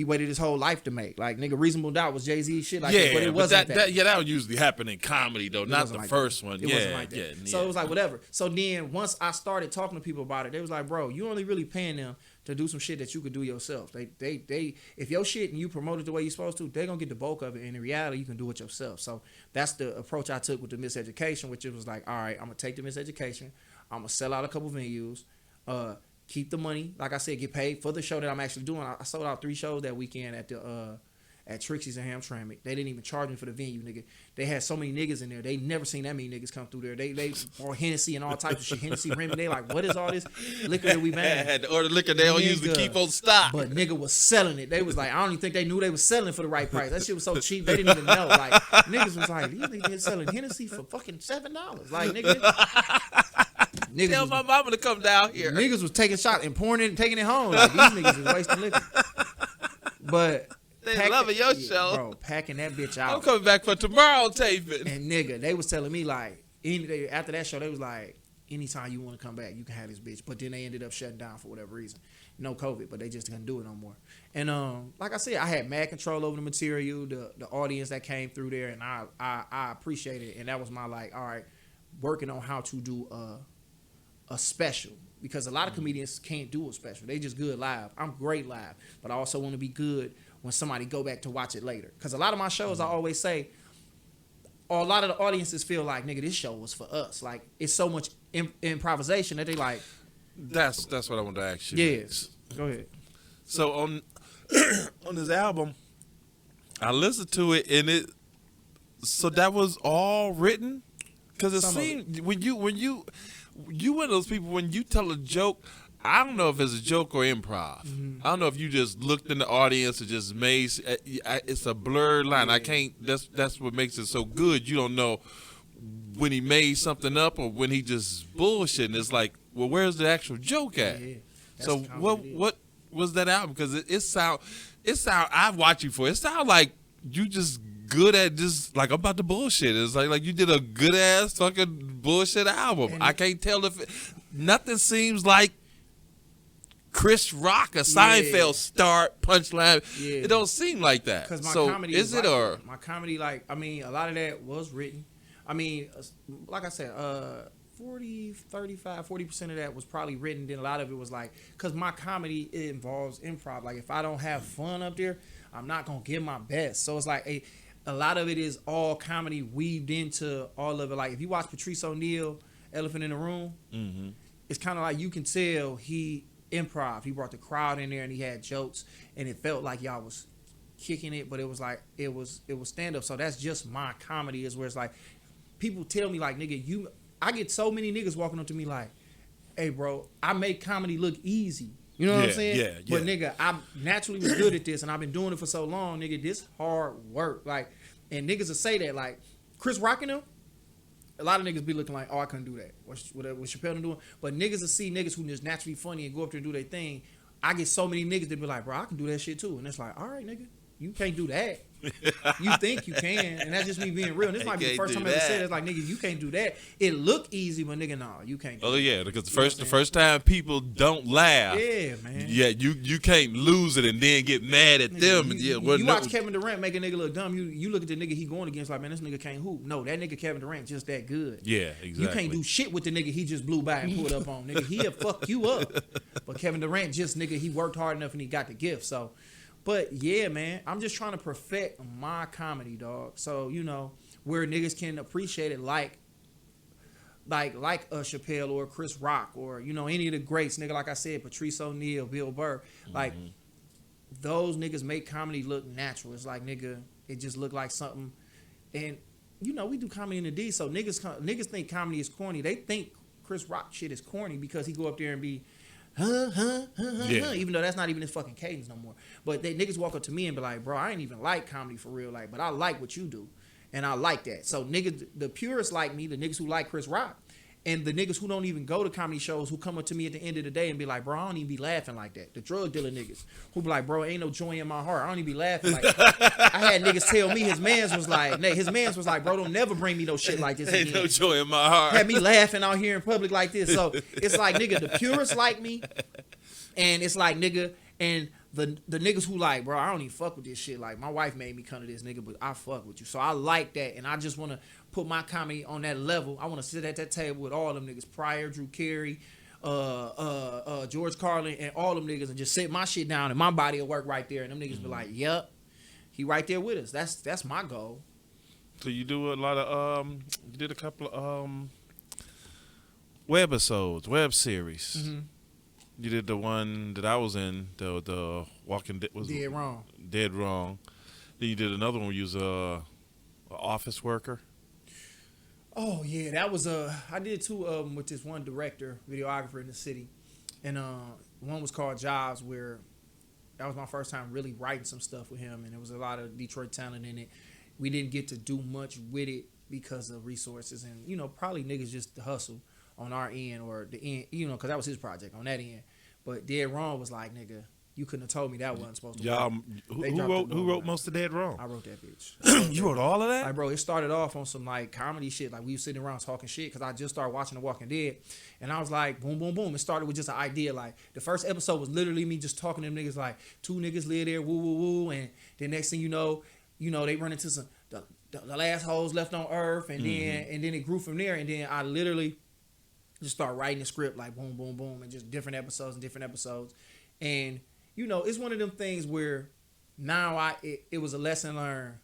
waited his whole life to make. Like, nigga, Reasonable Doubt was Jay-Z shit like that, but it wasn't that. That would usually happen in comedy though, not the first one. It wasn't like that. So it was like whatever. So then once I started talking to people about it, they was like, bro, you only really paying them to do some shit that you could do yourself. They if your shit and you promote it the way you're supposed to, they gonna get the bulk of it. And in reality, you can do it yourself. So that's the approach I took with the Miseducation, which it was like, all right, I'm gonna take the Miseducation, I'm gonna sell out a couple venues, keep the money, like I said, get paid for the show that I'm actually doing. I sold out 3 shows that weekend at Trixie's in Hamtramck. They didn't even charge me for the venue, nigga. They had so many niggas in there. They never seen that many niggas come through there. They bought Hennessy and all types of shit. Hennessy, Remy. They like, what is all this liquor that we buying? Had to order liquor they don't usually keep on stock. But nigga was selling it. They was like, I don't even think they knew they was selling for the right price. That shit was so cheap they didn't even know. Like, niggas was like, these niggas selling Hennessy for fucking $7. Like, nigga. Tell my mama to come down here. Niggas was taking shots and pouring it and taking it home. Like, these niggas was wasting liquor. But they loving your show. Bro, packing that bitch out. I'm coming back for tomorrow taping. And nigga, they was telling me like, after that show, they was like, anytime you want to come back, you can have this bitch. But then they ended up shutting down for whatever reason. No COVID, but they just couldn't do it no more. And like I said, I had mad control over the material, the audience that came through there, and I appreciate it. And that was my like, all right, working on how to do a special. Because a lot of comedians can't do a special. They just good live. I'm great live. But I also want to be good when somebody go back to watch it later. Because a lot of my shows, I always say, or a lot of the audiences feel like, nigga, this show was for us. Like, it's so much improvisation that they like. That's what I want to ask you. Yes. Go ahead. So on this album, I listened to it, and so that was all written? Because it seemed, when you one of those people, when you tell a joke, I don't know if it's a joke or improv. Mm-hmm. I don't know if you just looked in the audience and just made. It's a blurred line. Yeah. I can't. That's what makes it so good. You don't know when he made something up or when he just bullshitting. It's like, well, where's the actual joke at? Yeah. So what was that album? Because it sound. I watch you for it. It sound like you just good at just like I'm about to bullshit. It's like you did a good ass fucking bullshit album. And I can't tell if nothing seems like Chris Rock or Seinfeld start punchline. Yeah. It don't seem like that. Because my so comedy is it or my comedy like I mean a lot of that was written. I mean like I said 40% of that was probably written. Then a lot of it was like because my comedy it involves improv. Like if I don't have fun up there, I'm not gonna give my best. So it's like a lot of it is all comedy weaved into all of it. Like if you watch Patrice O'Neal, Elephant in the Room, mm-hmm. It's kind of like you can tell he improv. He brought the crowd in there and he had jokes, and it felt like y'all was kicking it, but it was like it was stand up. So that's just my comedy is where it's like people tell me like nigga I get so many niggas walking up to me like, hey bro, I make comedy look easy. You know what I'm saying? Yeah. But nigga, I naturally was good at this, and I've been doing it for so long, nigga. This hard work, like, and niggas will say that, like, Chris Rock and them. A lot of niggas be looking like, oh, I couldn't do that. What Chappelle doing? But niggas will see niggas who just naturally funny and go up there and do their thing. I get so many niggas that be like, bro, I can do that shit too, and it's like, all right, nigga, you can't do that. You think you can, and that's just me being real. And this might be the first time I ever said it. It's like, nigga, you can't do that. It look easy, but nigga, no, you can't do that. Yeah, because the first time people don't laugh. Yeah, man. Yeah, you can't lose it and then get mad at them. You watch Kevin Durant make a nigga look dumb. You look at the nigga he going against like, man, this nigga can't hoop. No, that nigga Kevin Durant just that good. Yeah, exactly. You can't do shit with the nigga he just blew by and pulled up on. Nigga, he'll fuck you up. But Kevin Durant just, nigga, he worked hard enough and he got the gift, so... But yeah, man, I'm just trying to perfect my comedy, dog. So, you know, where niggas can appreciate it like a Chappelle or Chris Rock or, you know, any of the greats, nigga, like I said, Patrice O'Neal, Bill Burr. Like, those niggas make comedy look natural. It's like, nigga, it just look like something. And, you know, we do comedy in the D, so niggas think comedy is corny. They think Chris Rock shit is corny because he go up there and be... even though that's not even his fucking cadence no more. But they niggas walk up to me and be like, bro, I ain't even like comedy for real, like, but I like what you do. And I like that. So niggas, the purists like me, the niggas who like Chris Rock, and the niggas who don't even go to comedy shows who come up to me at the end of the day and be like, bro, I don't even be laughing like that. The drug dealer niggas who be like, bro, ain't no joy in my heart. I don't even be laughing like that. I had niggas tell me his mans was like, bro, don't never bring me no shit like this again. Ain't no joy in my heart. Had me laughing out here in public like this. So it's like, nigga, the purists like me. And it's like, nigga, and the niggas who like, bro, I don't even fuck with this shit. Like, my wife made me come to this, nigga, but I fuck with you. So I like that, and I just want to put my comedy on that level. I want to sit at that table with all them niggas, Pryor, Drew Carey, George Carlin, and all them niggas, and just sit my shit down, and my body will work right there, and them niggas be like, yep, he right there with us. That's my goal. So you do a lot of, you did a couple of webisodes, web series. Mm-hmm. You did the one that I was in, the Walking Dead was Dead Wrong. Dead Wrong. Then you did another one where you was a office worker. Oh yeah, that was I did two of them with this one director, videographer in the city, and one was called Jobs, where that was my first time really writing some stuff with him, and there was a lot of Detroit talent in it. We didn't get to do much with it because of resources, and you know probably niggas just hustle on our end or the end, you know, because that was his project on that end. But Dead Wrong was like, nigga, You couldn't have told me that wasn't supposed to Y'all, work. who wrote most of Dead Wrong? I wrote that bitch. You wrote all of that? Like, bro, it started off on some like comedy shit. Like we was sitting around talking shit because I just started watching The Walking Dead, and I was like, boom, boom, boom. It started with just an idea. Like the first episode was literally me just talking to them niggas. Like 2 niggas live there, woo, woo, woo, and the next thing you know, they run into some the last hoes left on Earth, and then it grew from there. And then I literally just start writing the script like boom, boom, boom, and just different episodes, and it's one of them things where now it was a lesson learned.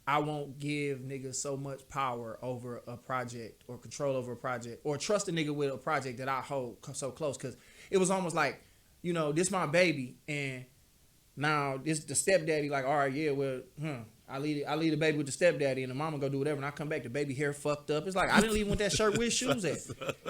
I won't give niggas so much power over a project or control over a project or trust a nigga with a project that I hold so close, because it was almost like, this my baby, and now this the stepdaddy like, all right, yeah, well, I leave the baby with the stepdaddy, and the mama go do whatever, and I come back, the baby hair fucked up. It's like, I didn't leave with that shirt. Where's shoes at?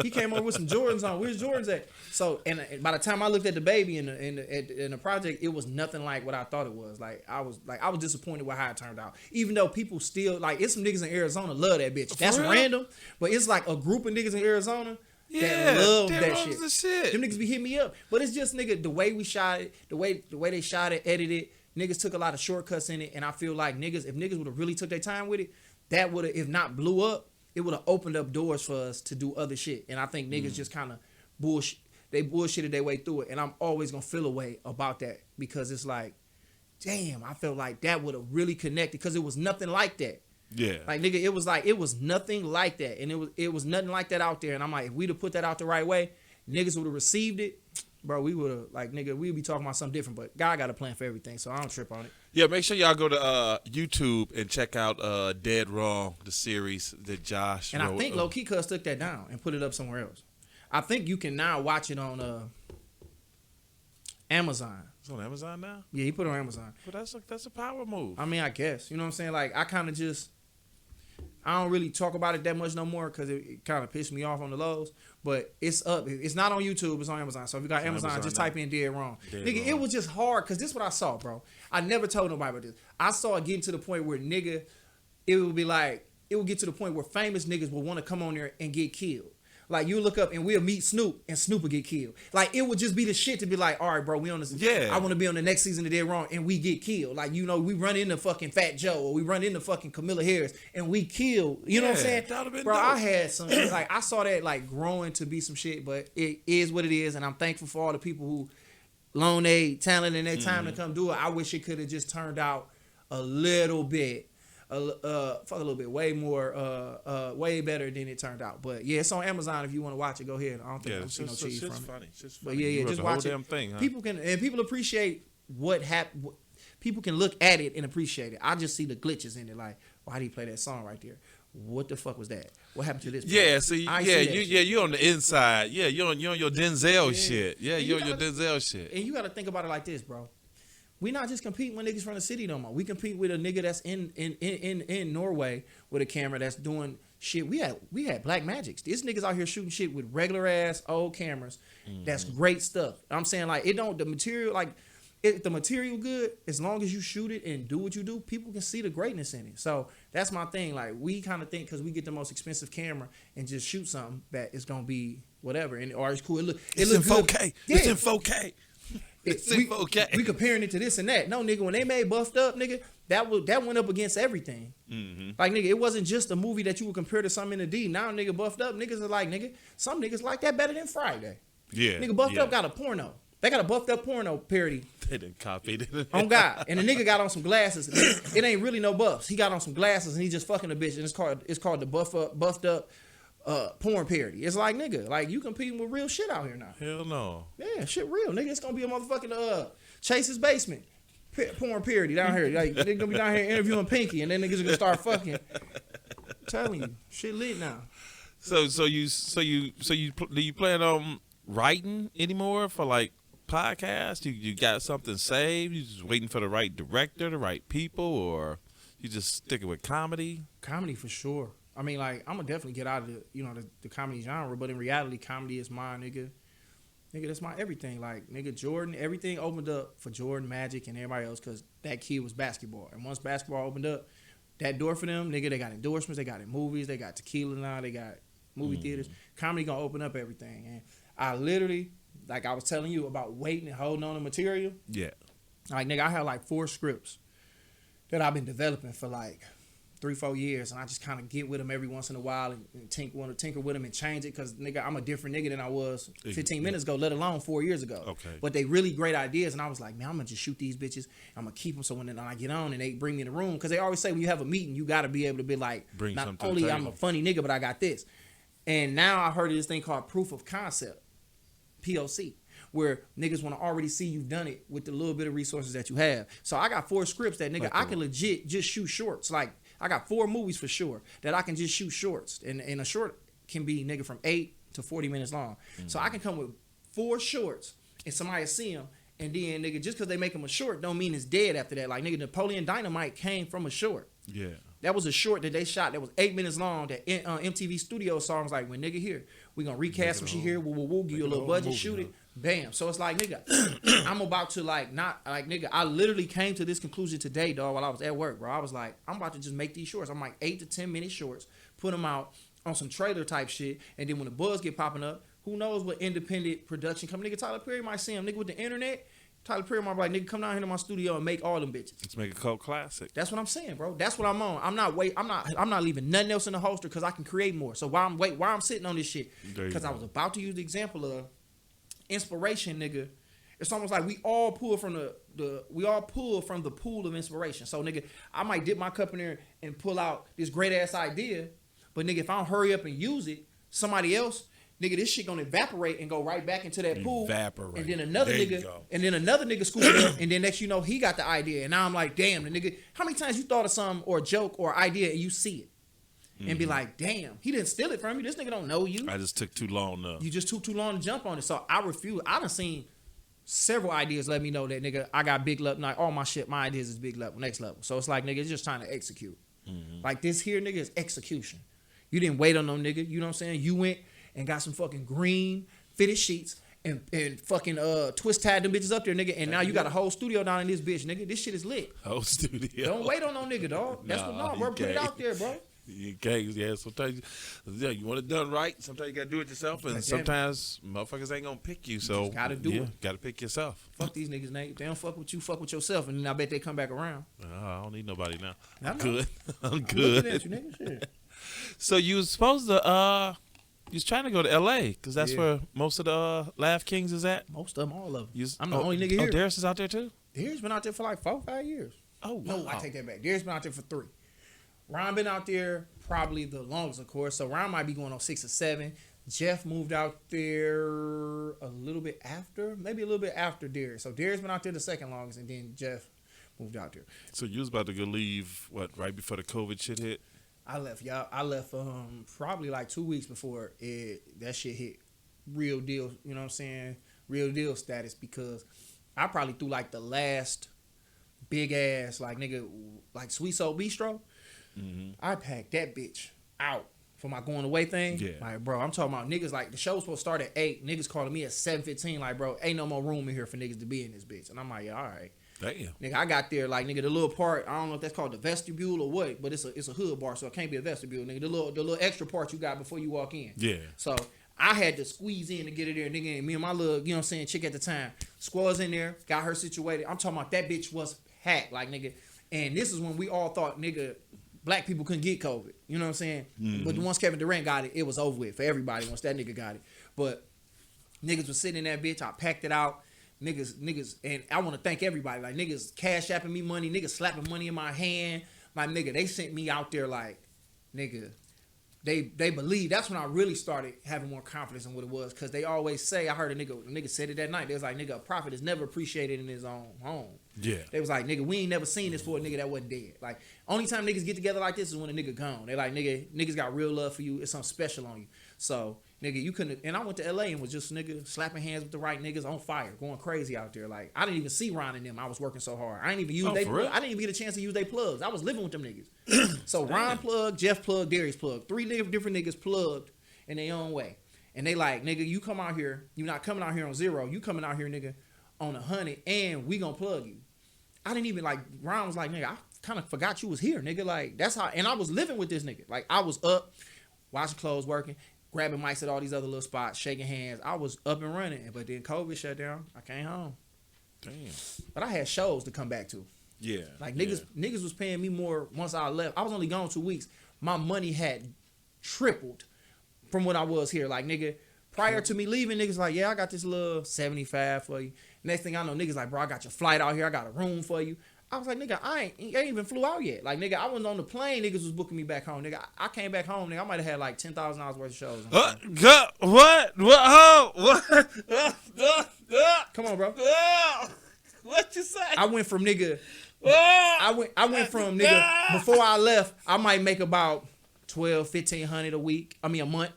He came over with some Jordans on. Where's Jordans at? So, and by the time I looked at the baby in the project, it was nothing like what I thought it was. I was disappointed with how it turned out. Even though people still like, it's some niggas in Arizona love that bitch. That's random, but it's like a group of niggas in Arizona that love that shit. Them niggas be hitting me up, but it's just, nigga, the way we shot it, the way they shot it, edited. Niggas took a lot of shortcuts in it, and I feel like if niggas would have really took their time with it, that would have, if not blew up, it would have opened up doors for us to do other shit. And I think niggas just kind of bullshitted their way through it, and I'm always gonna feel a way about that, because it's like, damn, I felt like that would have really connected, because it was nothing like that. Yeah. Like, nigga, it was nothing like that, and it was nothing like that out there. And I'm like, if we'd have put that out the right way, niggas would have received it. Bro, we would have, like, nigga, we'd be talking about something different, but God got a plan for everything, so I don't trip on it. Yeah, make sure y'all go to YouTube and check out Dead Wrong, the series that Josh and wrote. I think Low Key Cuz took that down and put it up somewhere else. I think you can now watch it on Amazon. It's on Amazon now? Yeah, he put it on Amazon. But that's a power move. I mean, I guess. You know what I'm saying? Like, I kind of just, I don't really talk about it that much no more, because it kind of pissed me off on the lows. But it's up. It's not on YouTube. It's on Amazon. So if you got Amazon, just type in Dead Wrong. Nigga, it was just hard, because this is what I saw, bro. I never told nobody about this. I saw it getting to the point where, nigga, it would get to the point where famous niggas would want to come on there and get killed. Like, you look up and we'll meet Snoop, and Snoop would get killed. Like, it would just be the shit to be like, all right, bro, we on this. Yeah. I want to be on the next season of Dead Wrong, and we get killed. Like, we run into fucking Fat Joe, or we run into fucking Camilla Harris, and we kill. You know what I'm saying? That would've been bro, dope. I had some, like, I saw that, like, growing to be some shit, but it is what it is, and I'm thankful for all the people who loan their talent and their time to come do it. I wish it could have just turned out a little bit. Way more, way better than it turned out. But yeah, it's on Amazon if you want to watch it. Go ahead. I don't think there's no cheese from funny. it. But yeah, just watch it. Damn thing, huh? People appreciate what happened. People can look at it and appreciate it. I just see the glitches in it. Like, why did he play that song right there? What the fuck was that? What happened to this? Yeah, see, you're on the inside. Yeah, you're on your Denzel shit. Yeah, you're on your Denzel shit. And you got to think about it like this, bro. We not just competing with niggas from the city no more. We compete with a nigga that's in Norway with a camera that's doing shit. We had Black Magics. These niggas out here shooting shit with regular ass old cameras. That's great stuff. I'm saying, like, the material, like, if the material good, as long as you shoot it and do what you do, people can see the greatness in it. So that's my thing. Like, we kind of think because we get the most expensive camera and just shoot something that it's gonna be whatever, and or it's cool. It's in 4K. Yeah. It's in 4K. We comparing it to this and that. No, nigga, when they made Buffed Up, nigga, that went up against everything. Like, nigga, it wasn't just a movie that you would compare to something in the D. Now, nigga, Buffed Up, niggas are like, nigga, some niggas like that better than Friday. Yeah. Nigga, Buffed Up got a porno. They got a Buffed Up porno parody. They didn't copy it. On God. And the nigga got on some glasses. It ain't really no buffs. He got on some glasses and he just fucking a bitch. And it's called the Buffed Up porn parody. It's like, nigga, like, you competing with real shit out here now. Hell no. Yeah, shit real. Nigga, it's gonna be a motherfucking Chasesbasement porn parody down here. Like, they gonna be down here interviewing Pinky, and then niggas are gonna start fucking. I'm telling you, shit lit now. So do you plan on writing anymore for, like, podcasts? You got something saved? You just waiting for the right director, the right people, or you just sticking with comedy? Comedy for sure. I mean, like, I'm gonna definitely get out of the comedy genre, but in reality, comedy is my nigga. Nigga, that's my everything. Like, nigga, Jordan, everything opened up for Jordan, Magic, and everybody else because that kid was basketball. And once basketball opened up, that door for them, nigga, they got endorsements, they got in movies, they got tequila now, they got movie theaters. Comedy gonna open up everything. And I literally like I was telling you about waiting and holding on to material. Yeah. Like, nigga, I had like 4 scripts that I've been developing for like 3-4 years, and I just kind of get with them every once in a while and want to tinker with them and change it, because nigga, I'm a different nigga than I was 15 minutes ago, let alone 4 years ago. Okay. But they really great ideas, and I was like, man, I'm gonna just shoot these bitches. I'm gonna keep them, so when I get on and they bring me in the room, because they always say when you have a meeting, you got to be able to be like, bring not something to only the I'm a funny nigga, but I got this. And now I heard of this thing called proof of concept, POC, where niggas want to already see you've done it with the little bit of resources that you have. So I got 4 scripts that nigga, I can legit just shoot shorts. Like, I got 4 movies for sure that I can just shoot shorts. And a short can be, nigga, from 8 to 40 minutes long. Mm-hmm. So I can come with 4 shorts and somebody see them. And then, nigga, just because they make them a short don't mean it's dead after that. Like, nigga, Napoleon Dynamite came from a short. Yeah. That was a short that they shot that was 8 minutes long that MTV Studio saw. Was like, when nigga here, we gonna recast some shit here. We'll give you a little budget, movie, shoot it. Bam. So it's like, nigga, I'm about to nigga, I literally came to this conclusion today, dog, while I was at work, bro. I was like, I'm about to just make these shorts. I'm like 8 to 10 minute shorts, put them out on some trailer type shit. And then when the buzz get popping up, who knows what independent production come. Nigga, Tyler Perry might see him. Nigga, with the internet, Tyler Perry might be like, nigga, come down here to my studio and make all them bitches. Let's make a cult classic. That's what I'm saying, bro. That's what I'm on. I'm not leaving nothing else in the holster because I can create more. So why I'm sitting on this shit? Because I was about to use the example of inspiration, nigga. It's almost like we all pull from the pool of inspiration. So, nigga, I might dip my cup in there and pull out this great ass idea, but nigga, if I don't hurry up and use it, somebody else, nigga, this shit gonna evaporate and go right back into that pool. And then another nigga scoop it up, and then next you know he got the idea. And now I'm like, damn, the nigga, how many times you thought of something or a joke or idea and you see it? And be like, damn, he didn't steal it from you. This nigga don't know you. I just took too long. You just took too long to jump on it. So I refuse. I done seen several ideas let me know that, nigga, I got big level. Like, all my shit, my ideas is big level, next level. So it's like, nigga, it's just trying to execute. Mm-hmm. Like this here, nigga, is execution. You didn't wait on no nigga. You know what I'm saying? You went and got some fucking green fitted sheets and fucking twist tied them bitches up there, nigga. And now you got a whole studio down in this bitch, nigga. This shit is lit. Whole studio. Don't wait on no nigga, dog. That's bro. Put it out there, bro. You can't, yeah. Sometimes, you want it done right. Sometimes you gotta do it yourself, and sometimes motherfuckers ain't gonna pick you. So you gotta do it. Gotta pick yourself. Fuck these niggas, Nate. If they don't fuck with you, fuck with yourself, and then I bet they come back around. I don't need nobody now. I'm good. I'm good. Looking at you, nigga. Shit. So you was supposed to you was trying to go to L.A. because that's where most of the Laugh Kings is at. Most of them, all of them. I'm the only nigga here. Oh, Darius is out there too. Darius been out there for like 4-5 years. Oh, wow. No, I take that back. Darius been out there for 3. Ron been out there probably the longest, of course. So Ron might be going on 6 or 7. Jeff moved out there a little bit after Darius. So Darius been out there the second longest, and then Jeff moved out there. So you was about to go leave right before the COVID shit hit? I left probably like 2 weeks before that shit hit real deal. You know what I'm saying? Real deal status, because I probably threw like the last big ass like nigga like Sweet Soul Bistro. Mm-hmm. I packed that bitch out for my going away thing. Yeah. Like, bro, I'm talking about niggas, like, the show was supposed to start at 8. Niggas calling me at 7:15. Like, bro, ain't no more room in here for niggas to be in this bitch. And I'm like, yeah, all right. Damn. Nigga, I got there, like, nigga, the little part, I don't know if that's called the vestibule or what, but it's a hood bar, so it can't be a vestibule. Nigga, the little extra part you got before you walk in. Yeah. So I had to squeeze in to get it there, nigga, and me and my little, you know what I'm saying, chick at the time, squaws in there, got her situated. I'm talking about that bitch was packed, like, nigga. And this is when we all thought, nigga, black people couldn't get COVID. You know what I'm saying? Mm-hmm. But once Kevin Durant got it, it was over with for everybody once that nigga got it. But niggas was sitting in that bitch. I packed it out. Niggas, and I want to thank everybody. Like, niggas cash apping me money. Niggas slapping money in my hand. Like, nigga, they sent me out there like, nigga, they believe. That's when I really started having more confidence in what it was. Because they always say, I heard a nigga said it that night. They was like, nigga, a prophet is never appreciated in his own home. Yeah. They was like, nigga, we ain't never seen this for a nigga that wasn't dead. Like, only time niggas get together like this is when a nigga gone. They like, niggas got real love for you. It's something special on you. So, nigga, you couldn't. And I went to LA and was just, nigga, slapping hands with the right niggas on fire, going crazy out there. Like, I didn't even see Ron and them. I was working so hard. I didn't even use I didn't even get a chance to use their plugs. I was living with them niggas. So Ron plugged, Jeff plugged, Darius plugged. 3 different niggas plugged in their own way. And they like, nigga, you come out here. You not coming out here on 0. You coming out here, nigga, on 100, and we gonna plug you. I didn't even, like, Ron was like, nigga, I kind of forgot you was here, nigga. Like, that's how, and I was living with this nigga. Like, I was up, washing clothes, working. grabbing mics at all these other little spots, shaking hands. I was up and running, but then COVID shut down. I came home. Damn. But I had shows to come back to. Yeah. Like niggas was paying me more once I left. I was only gone 2 weeks. My money had tripled from what I was here. Like nigga, prior to me leaving, niggas like, yeah, I got this little 75 for you. Next thing I know, niggas like, bro, I got your flight out here. I got a room for you. I was like, nigga, I ain't even flew out yet. Like, nigga, I wasn't on the plane. Niggas was booking me back home. Nigga, I came back home. Nigga, I might have had like $10,000 worth of shows. What? What? What? Come on, bro. What you say? I went from nigga. I went from nigga. Before I left, I might make about $1,200-$1,500 a week. I mean a month.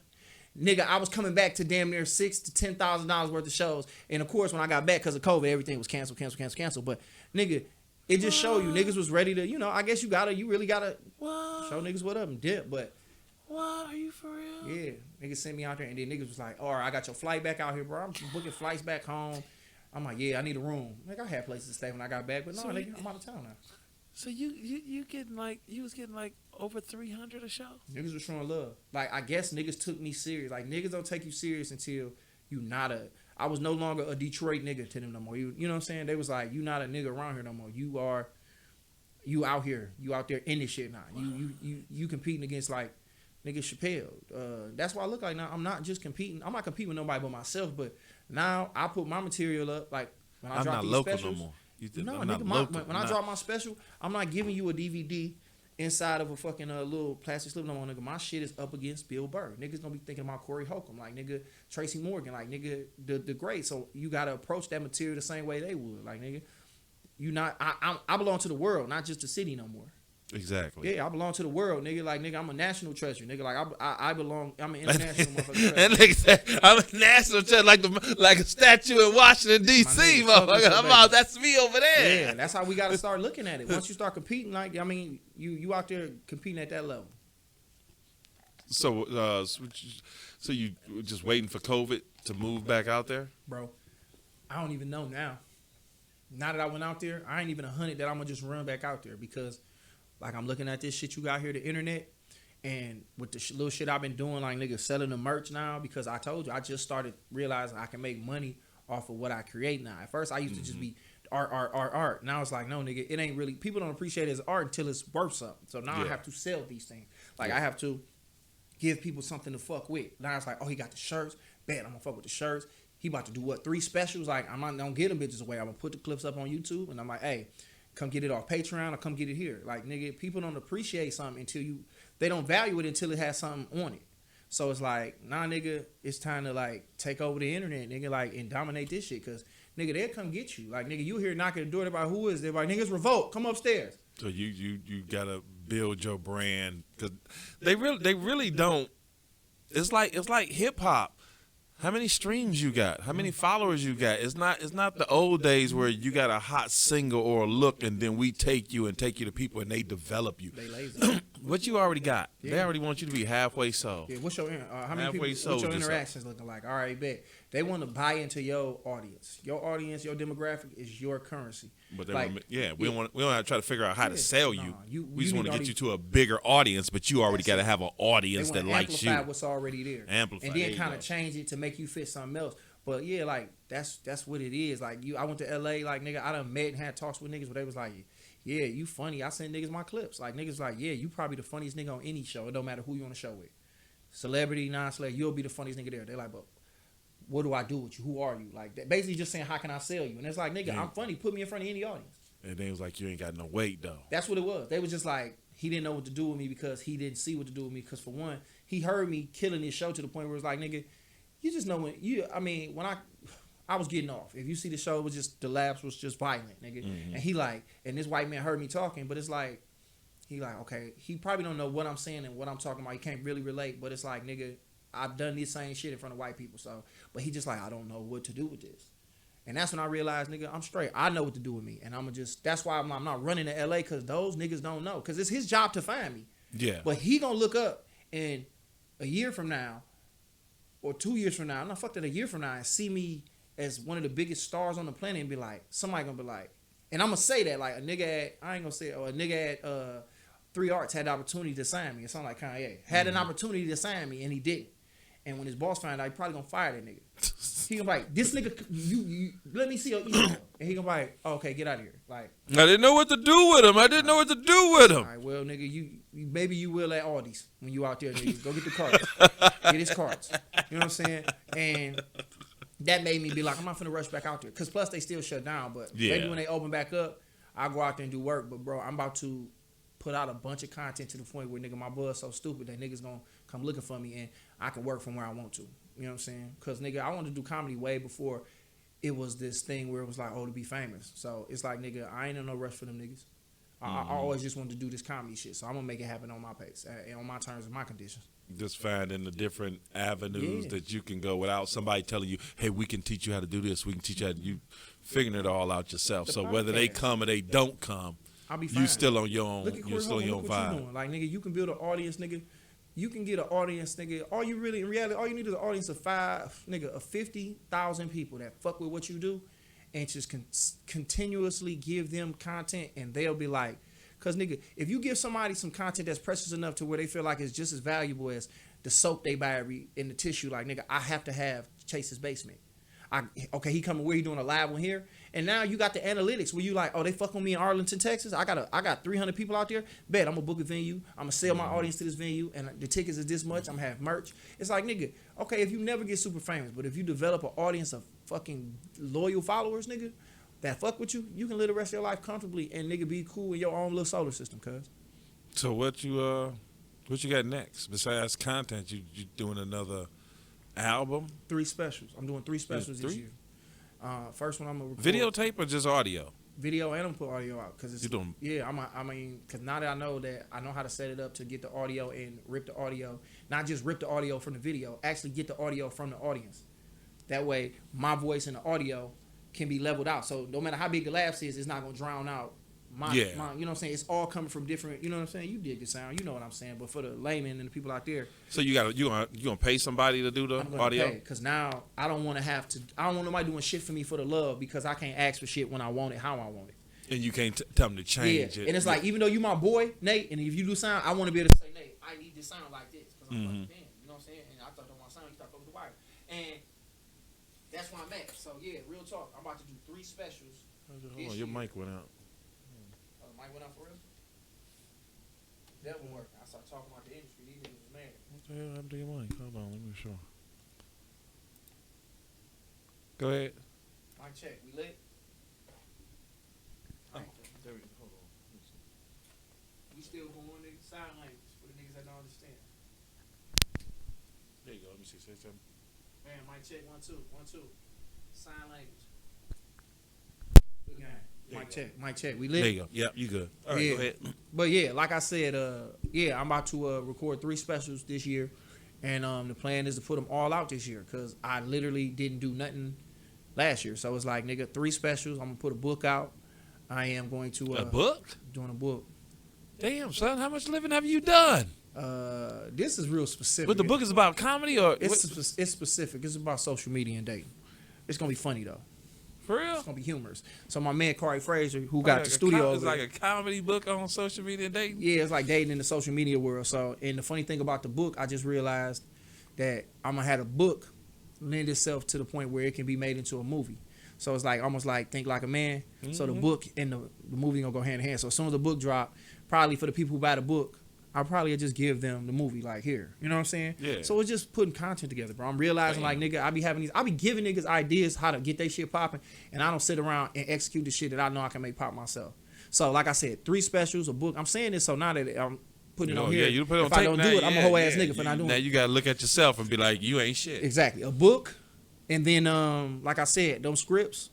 Nigga, I was coming back to damn near $6,000 to $10,000 worth of shows. And of course, when I got back because of COVID, everything was canceled. But nigga, it just show you niggas was ready to, you know, I guess you really gotta show niggas what up and dip. But what, are you for real? yeah, niggas sent me out there and then niggas was like, all right, I got your flight back out here, bro. I'm booking flights back home. I'm like, yeah, I need a room. Like I had places to stay when I got back, but no, So nigga, I'm out of town now. So you getting like, you was getting like over 300 a show? Niggas was showing love. Like, I guess niggas took me serious. Like, niggas don't take you serious until you not a... I was no longer a Detroit nigga to them no more. You know what I'm saying? They was like, you not a nigga around here no more. You are... You out here. You out there in this shit now. Wow. You competing against, like, nigga Chappelle. That's why I look like now. I'm not just competing. I'm not competing with nobody but myself, but now I put my material up. Like, when I drop these specials... No more. No, nigga, when I drop my special, I'm not giving you a DVD inside of a fucking little plastic slip no more, nigga. My shit is up against Bill Burr. Niggas gonna be thinking about Corey Holcomb, like nigga Tracy Morgan, like nigga the great. So you gotta approach that material the same way they would, like nigga. You not I belong to the world, not just the city no more. Exactly. Yeah, I belong to the world, nigga. Like nigga, I'm a national treasure, nigga. Like I belong. I'm an international motherfucker. And nigga said, I'm a national treasure, like a statue in Washington D.C. motherfucker. I'm out. That's me over there. Yeah, that's how we gotta start looking at it. Once you start competing, like I mean, you out there competing at that level. So you just waiting for COVID to move back out there, bro? I don't even know now. Now that I went out there, I ain't even 100 that I'm gonna just run back out there because. Like, I'm looking at this shit you got here, the internet, and with the little shit I've been doing, like, nigga, selling the merch now, because I told you, I just started realizing I can make money off of what I create now. At first, I used to just be art. Now it's like, no, nigga, it ain't really, people don't appreciate it as art until it's worth something. So now I have to sell these things. Like, I have to give people something to fuck with. Now it's like, oh, he got the shirts. Bet, I'm gonna fuck with the shirts. He about to do, what, 3 specials? Like, I'm not gonna get them bitches away. I'm gonna put the clips up on YouTube, and I'm like, hey, come get it off Patreon or come get it here. Like, nigga, people don't appreciate something until they don't value it until it has something on it. So it's like, nah, nigga, it's time to, like, take over the internet, nigga, like, and dominate this shit. Because, nigga, they'll come get you. Like, nigga, you here knocking the door, they're like, who is it? They're like, niggas revolt, come upstairs. So you gotta build your brand. Because they really don't. It's like hip hop. How many streams you got? How many followers you got? It's not the old days where you got a hot single or a look and then we take you to people and they develop you. They lazy. What you already got. Yeah. They already want you to be halfway sold. Yeah, what's your how many people? What's your interactions looking like? All right, bet. They want to buy into your audience. Your audience, your demographic is your currency. But they we don't have to try to figure out how to sell you. We just want to get you to a bigger audience, but you already got to have an audience that likes you. Amplify what's already there. Amplify. And then kind of change it to make you fit something else. But yeah, like that's what it is. Like I went to LA, like nigga, I done met and had talks with niggas where they was like, yeah, you funny. I send niggas my clips. Like niggas like, yeah, you probably the funniest nigga on any show. It don't matter who you on the show with. Celebrity, non-celebrity, you'll be the funniest nigga there. They're like, but what do I do with you? Who are you? Like that, basically just saying, how can I sell you? And it's like, nigga, I'm funny. Put me in front of any audience. And they was like, you ain't got no weight though. That's what it was. They was just like, he didn't know what to do with me because he didn't see what to do with me. Because for one, he heard me killing this show to the point where it's like, nigga, you just know when when I was getting off. If you see the show, it was just, the laughs was just violent, nigga. Mm-hmm. And he like, and this white man heard me talking, but it's like, he like, okay, he probably don't know what I'm saying and what I'm talking about. He can't really relate, but it's like, nigga, I've done this same shit in front of white people. So, but he just like, I don't know what to do with this. And that's when I realized, nigga, I'm straight. I know what to do with me. And that's why I'm not running to LA, because those niggas don't know. Because it's his job to find me. Yeah. But he gonna look up and a year from now, or 2 years from now, I'm not fucked it, a year from now, and see me as one of the biggest stars on the planet and be like, somebody gonna be like, and I'm gonna say that, like a nigga at 3 Arts had the opportunity to sign me, or something like Kanye. Had an opportunity to sign me and he didn't. And when his boss find out, he probably gonna fire that nigga. He gonna be like, this nigga, you let me see your email. And he gonna be like, oh, okay, get out of here. Like, I didn't know what to do with him. all right, well, nigga, you maybe you will at Aldi's when you out there, nigga. Go get the cards. Get his cards. You know what I'm saying? And that made me be like, I'm not finna rush back out there. Cause plus they still shut down. But maybe when they open back up, I'll go out there and do work. But bro, I'm about to put out a bunch of content to the point where nigga, my buzz so stupid that niggas gonna come looking for me and I can work from where I want to. You know what I'm saying? Cause nigga, I wanted to do comedy way before it was this thing where it was like, oh, to be famous. So it's like, nigga, I ain't in no rush for them niggas. I always just wanted to do this comedy shit. So I'm gonna make it happen on my pace and on my terms and my conditions. Just finding the different avenues that you can go without somebody telling you, hey, we can teach you how to do this. We can teach you how to, you figuring it all out yourself. So whether they come or they don't come, I'll be fine. you still on your own. You're still on your own vibe. Like, nigga, you can build an audience, nigga. You can get an audience, nigga. All you really, in reality, all you need is an audience of 50,000 people that fuck with what you do, and just continuously give them content, and they'll be like, cause nigga, if you give somebody some content that's precious enough to where they feel like it's just as valuable as the soap they buy in the tissue, like, nigga, I have to have Chasesbasement. Okay, he coming where he doing a live one here, and now you got the analytics where you like, oh, they fuck with me in Arlington, Texas. I got 300 people out there. Bet I'm gonna book a venue. I'm gonna sell my audience to this venue, and the tickets is this much. I'm gonna have merch. It's like, nigga, okay, if you never get super famous, but if you develop an audience of fucking loyal followers, nigga, that fuck with you, you can live the rest of your life comfortably and nigga be cool in your own little solar system, cuz. So what you got next besides content? You doing another album? 3 specials. I'm doing 3 specials this year. First one I'm gonna record. Videotape or just audio? Video, and I'm gonna put audio out because it's you doing? Yeah, I mean, because now that I know how to set it up to get the audio and rip the audio, not just rip the audio from the video, actually get the audio from the audience. That way, my voice and the audio can be leveled out. So no matter how big the laughs is, it's not gonna drown out my you know what I'm saying? It's all coming from different, you know what I'm saying? You dig the sound, you know what I'm saying. But for the layman and the people out there, so you gonna pay somebody to do the audio? Because now I don't want nobody doing shit for me for the love, because I can't ask for shit when I want it, how I want it. And you can't tell them to change it. And it's like, even though you my boy, Nate, and if you do sound, I want to be able to say, Nate, I need this sound like this, because I'm fucking fan, you know what I'm saying? And I thought that my sound, you start over the wire. And that's where I'm at. So yeah, real talk. I'm about to do 3 specials. Hold on, your mic went out. Oh, the mic went out for real? That will work. I started talking about the industry. These niggas was mad. What the hell happened to your mic? Hold on, let me show. Go ahead. Mic check. We lit? There we go. Hold on. We still going, nigga. Sign language for the niggas that don't understand. There you go. Let me see. Say something. Man, mic check. 1 2 1 2. Sign language. Good game. Mic check. We lit. There you go. Yep, you good. All right, go ahead. But yeah, like I said, I'm about to record 3 specials this year, and the plan is to put them all out this year, because I literally didn't do nothing last year. So it's like, nigga, 3 specials. I'm gonna put a book out. I am going to a book. Doing a book. Damn, son, how much living have you done? This is real specific. But the book is about comedy, or it's specific. It's about social media and dating. It's gonna be funny though. For real? It's gonna be humorous. So my man Corey Fraser, who got the studio, it's like a comedy book on social media and dating. Yeah, it's like dating in the social media world. So, and the funny thing about the book, I just realized that I'm gonna have a book lend itself to the point where it can be made into a movie. So it's like almost like Think Like a Man. Mm-hmm. So the book and the movie gonna go hand in hand. So as soon as the book drop, probably for the people who buy the book, I'll probably just give them the movie, like, here. You know what I'm saying? Yeah. So it's just putting content together, bro. I'm realizing, like, nigga, I be giving niggas ideas how to get their shit popping, and I don't sit around and execute the shit that I know I can make pop myself. So, like I said, 3 specials, a book. I'm saying this so now that I'm putting it on here. Yeah, you put it on if I don't do it, I'm a whole ass nigga for not doing it. Now you gotta look at yourself and be like, you ain't shit. Exactly. A book, and then, like I said, those scripts,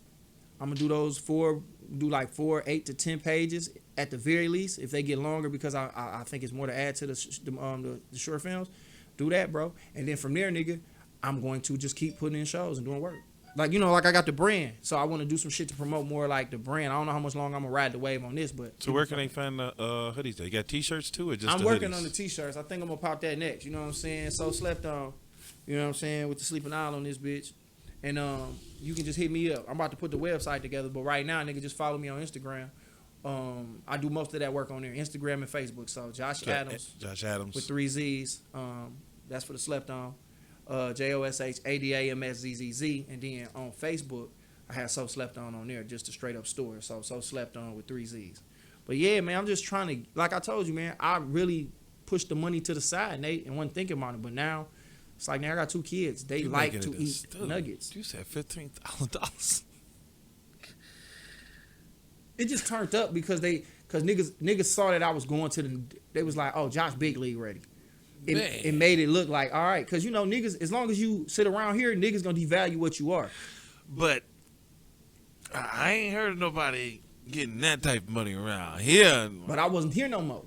I'm gonna do those 4, 8 to 10 pages at the very least. If they get longer, because I think it's more to add to the short films, do that, bro. And then from there, nigga, I'm going to just keep putting in shows and doing work. Like, you know, like I got the brand, so I want to do some shit to promote more like the brand. I don't know how much longer I'm gonna ride the wave on this, but so where can they find the hoodies? You got t-shirts too, or just I'm the working hoodies? on the t-shirts. I think I'm gonna pop that next. You know what I'm saying? So slept on. You know what I'm saying? With the sleeping aisle on this bitch. And you can just hit me up. I'm about to put the website together, but right now, nigga, just follow me on Instagram. I do most of that work on there, Instagram and Facebook. So Josh Adams with 3 Z's. That's for the slept on. JOSHADAMSZZZ, and then on Facebook I had So Slept On there, just a straight up store. So Slept On with 3 Z's. But yeah, man, I'm just trying to, like I told you, man, I really pushed the money to the side, Nate, and wasn't thinking about it. But now it's like, now I got 2 kids. They like to eat nuggets. You said $15,000. It just turned up because niggas saw that I was going to they was like, oh, Josh big league ready. It made it look like, all right, because you know niggas, as long as you sit around here, niggas gonna devalue what you are. But I ain't heard of nobody getting that type of money around here. But I wasn't here no more.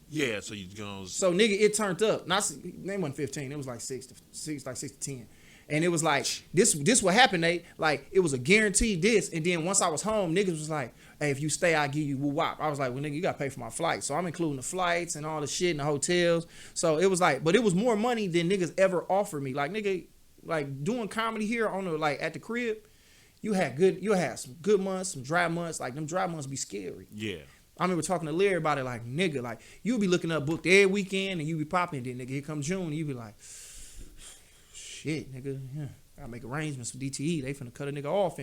Yeah, so you gonna. So nigga, it turned up. They wasn't 15. It was like 6 to 10. And it was like, this what happened, Nate. Like, it was a guaranteed this. And then once I was home, niggas was like, hey, if you stay, I'll give you woo-wop. I was like, well, nigga, you got to pay for my flight. So I'm including the flights and all the shit and the hotels. So it was like, but it was more money than niggas ever offered me. Like, nigga, like doing comedy here on the, like at the crib, you had some good months, some dry months. Like, them dry months be scary. Yeah. I remember talking to Larry about it, like, nigga, like, you'll be looking up booked every weekend and you be popping, then nigga, here come June, and you be like, shit, nigga, yeah, gotta make arrangements for DTE. They finna cut a nigga off.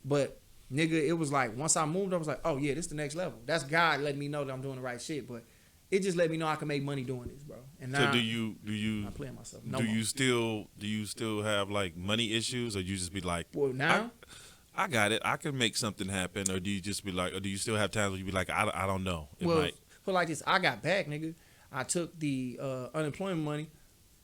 But nigga, it was like, once I moved, I was like, oh yeah, this the next level. That's God letting me know that I'm doing the right shit. But it just let me know I can make money doing this, bro. And now, so do you I'm playing myself. do you still have like money issues, or you just be like, well, now I got it, I can make something happen, or do you just be like, or do you still have times where you be like, I don't know, put like this, I got back, nigga. I took the unemployment money.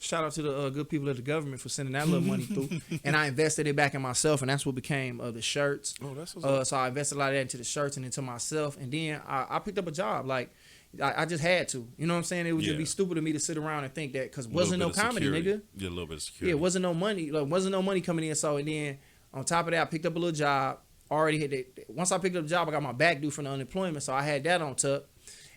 Shout out to the good people of the government for sending that little money through. And I invested it back in myself, and that's what became the shirts. Oh, that's what's so I invested a lot of that into the shirts and into myself. And then I picked up a job. Like, I just had to. You know what I'm saying? It would just be stupid of me to sit around and think that, because wasn't no comedy, nigga. Yeah, a little bit of security. Yeah, wasn't no money. Like, wasn't no money coming in. So, and then on top of that, I picked up a little job. Already had that. Once I picked up the job, I got my back due from the unemployment. So I had that on top.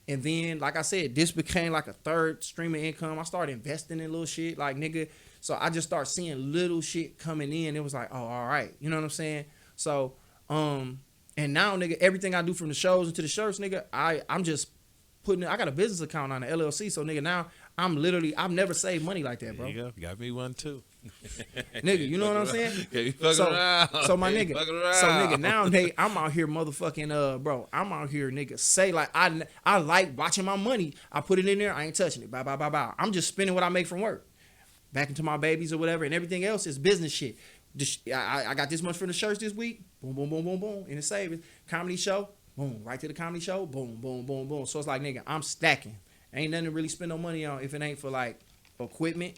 And then, like I said, this became like a third stream of income. I started investing in little shit, like, nigga. So I just started seeing little shit coming in. It was like, oh, all right. You know what I'm saying? So, and now, nigga, everything I do from the shows into the shirts, nigga, I'm just I got a business account on the LLC. So, nigga, now I've never saved money like that, bro. There you go. Got me one too. Nigga, you know what I'm saying? So my nigga, now I'm out here motherfucking bro. I'm out here, nigga. Say like I like watching my money. I put it in there. I ain't touching it. Bye. I'm just spending what I make from work back into my babies or whatever, and everything else is business shit. I got this much for the shirts this week. Boom, in the savings. Comedy show. Boom, right to the comedy show. Boom. So it's like, nigga, I'm stacking. Ain't nothing to really spend no money on if it ain't for like equipment.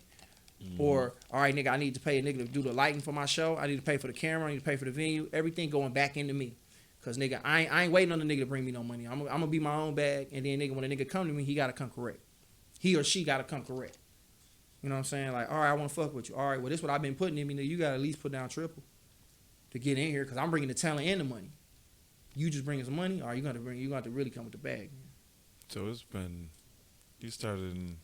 Or, all right, nigga, I need to pay a nigga to do the lighting for my show. I need to pay for the camera. I need to pay for the venue. Everything going back into me. Because, nigga, I ain't waiting on the nigga to bring me no money. I'm going to be my own bag. And then, nigga, when a nigga come to me, he got to come correct. He or she got to come correct. You know what I'm saying? Like, all right, I want to fuck with you. All right, well, this is what I've been putting in me. Nigga, you got to at least put down triple to get in here. Because I'm bringing the talent and the money. You just bringing some money, or you got to really come with the bag. So it's been, you started in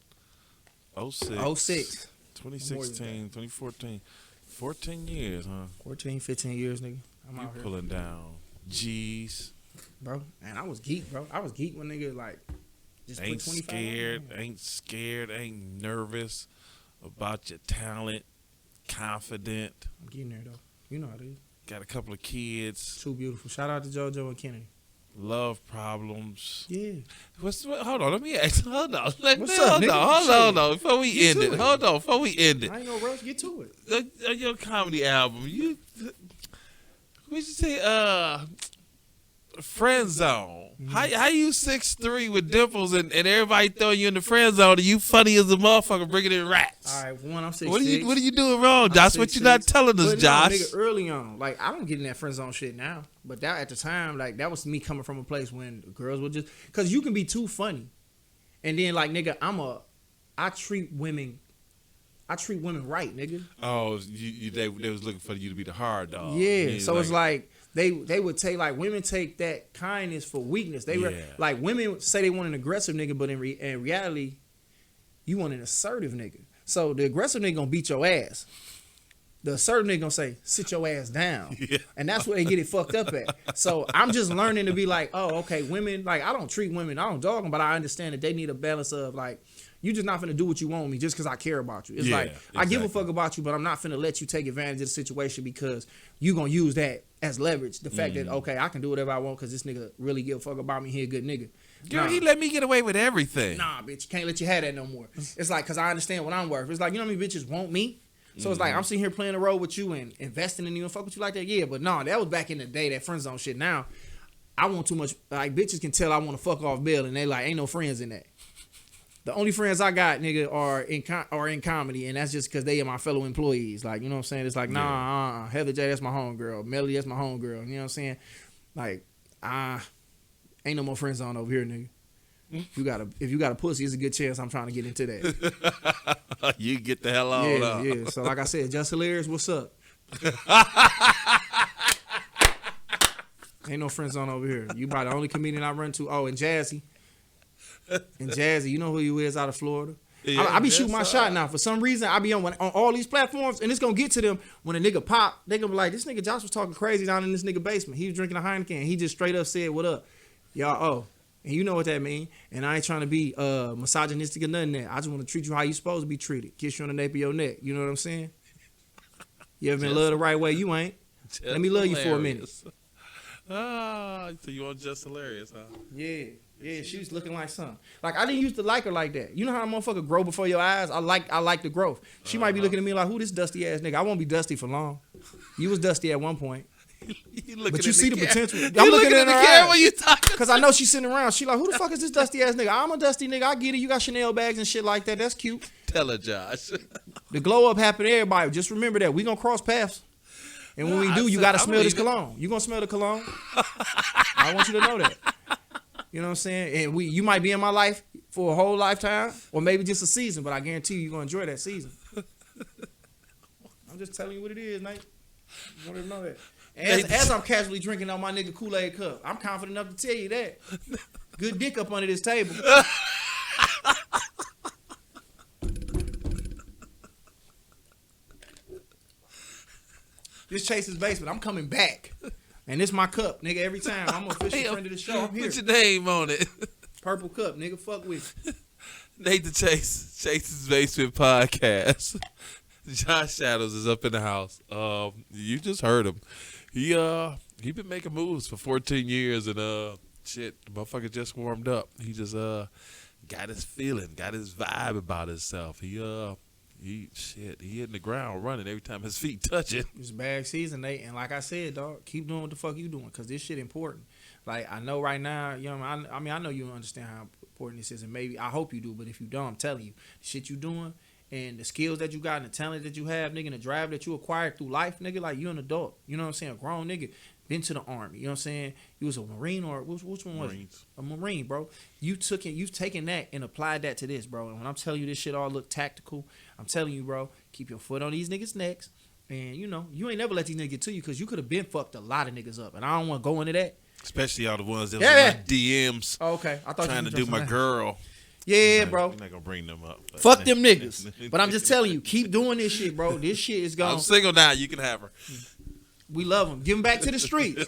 06. 2016, 2014. 14 years, huh? 14, 15 years, nigga. I'm out here pulling down G's. Bro, and I was geek, bro. I was geek when nigga, like, just ain't put 25 scared, ain't nervous about your talent, confident. I'm getting there, though. You know how it is. Got a couple of kids. Too beautiful. Shout out to JoJo and Kennedy. Love problems. Yeah. Hold on, let me ask. Hold on. Hold on. Before we end it. I ain't no rush. Get to it. Your comedy album, we should say, Friend Zone. Mm-hmm. How you 6'3" with dimples and everybody throwing you in the friend zone and you funny as a motherfucker bringing in rats? All right, one, I'm 6'6". What are you doing wrong, Josh? What you not telling us, Josh? No, nigga, early on, like, I don't get in that friend zone shit now. But that at the time, like, that was me coming from a place when girls would just, because you can be too funny. And then, like, nigga, I treat women right, nigga. Oh, they was looking for you to be the hard dog. Yeah, so it's like they would take, like, women take that kindness for weakness. Like, women say they want an aggressive nigga, but in reality, you want an assertive nigga. So the aggressive nigga gonna beat your ass. The assertive nigga gonna say, sit your ass down. Yeah. And that's where they get it fucked up at. So I'm just learning to be like, oh, okay, women, like, I don't treat women, I don't dog them, but I understand that they need a balance of, like, You just not finna do what you want with me just because I care about you. It's Yeah, like, I give a exactly. fuck about you, but I'm not finna let you take advantage of the situation because you gonna use that as leverage. The fact that, okay, I can do whatever I want because this nigga really give a fuck about me. He a good nigga. Girl, Nah. he let me get away with everything. Nah, bitch, can't let you have that no more. It's like, because I understand what I'm worth. It's like, you know how many bitches want me? So it's like, I'm sitting here playing a role with you and investing in you and fuck with you like that. Yeah, but no, that was back in the day, that friend zone shit. Now, I want too much. Like, bitches can tell I want to fuck off Bill and they like, ain't no friends in that. The only friends I got, nigga, are in comedy, and that's just because they are my fellow employees. Like, you know what I'm saying? It's like, nah, Heather J, that's my homegirl. Melody, that's my homegirl. You know what I'm saying? Like, ain't no more friend zone over here, nigga. If you got a pussy, it's a good chance I'm trying to get into that. You get the hell on. Yeah. So like I said, Just Hilarious, what's up? Ain't no friend zone over here. You probably the only comedian I run to. Oh, and Jazzy. And Jazzy, you know who you is out of Florida. Yeah, I be shooting my shot now. For some reason, I be on all these platforms, and it's gonna get to them when a nigga pop. They gonna be like, this nigga Josh was talking crazy down in this nigga basement. He was drinking a Heineken. And he just straight up said, "What up, y'all?" Oh, and you know what that mean. And I ain't trying to be misogynistic or nothing. There, I just want to treat you how you supposed to be treated. Kiss you on the nape of your neck. You know what I'm saying? You ever been loved the right way? You ain't. Let me love you for a minute. So you want Just Hilarious, huh? Yeah, she was looking like something. Like, I didn't used to like her like that. You know how a motherfucker grow before your eyes? I like the growth. She might be looking at me like, who this dusty ass nigga? I won't be dusty for long. You was dusty at one point. But you see the potential. I'm looking at her camera when you talking. because I know she's sitting around. She like, who the fuck is this dusty ass nigga? I'm a dusty nigga. I get it. You got Chanel bags and shit like that. That's cute. Tell her, Josh. The glow up happened to everybody. Just remember that. We gonna cross paths. And when we do, you gotta smell this cologne. You gonna smell the cologne. I want you to know that. You know what I'm saying? And you might be in my life for a whole lifetime or maybe just a season, but I guarantee you're going to enjoy that season. I'm just telling you what it is, Nate. You want to know that. As I'm casually drinking on my nigga Kool-Aid cup, I'm confident enough to tell you that. Good dick up under this table. This Chase's Basement. I'm coming back. And this my cup, nigga. Every time I'm official friend of the show. I'm here. Put your name on it. Purple cup, nigga. Fuck with you. Nate the Chase's Basement podcast. Josh Shadows is up in the house. You just heard him. He been making moves for 14 years, and shit, the motherfucker just warmed up. He just got his feeling, got his vibe about himself. He hitting the ground running every time his feet touch it. It's a bad season, Nate, and like I said, dog, keep doing what the fuck you doing, cause this shit important. Like, I know right now, you know, I mean, I know you understand how important this is, and maybe I hope you do, but if you don't, I'm telling you, the shit you doing and the skills that you got and the talent that you have, nigga, and the drive that you acquired through life, nigga, like you an adult, you know what I'm saying, a grown nigga, been to the army, you know what I'm saying, you was a Marine or which one was it? A Marine, bro. You've taken that and applied that to this, bro, and when I'm telling you this shit all look tactical, I'm telling you, bro, keep your foot on these niggas' necks, and you know, you ain't never let these niggas get to you, because you could have been fucked a lot of niggas up, and I don't want to go into that. Especially all the ones that was in my DMs. Oh, okay. I thought trying you to do my that. girl. Yeah, bro. We're not gonna bring them up. Fuck them niggas. But I'm just telling you, keep doing this shit, bro. This shit is gone. I'm single now. You can have her. We love them. Give them back to the streets.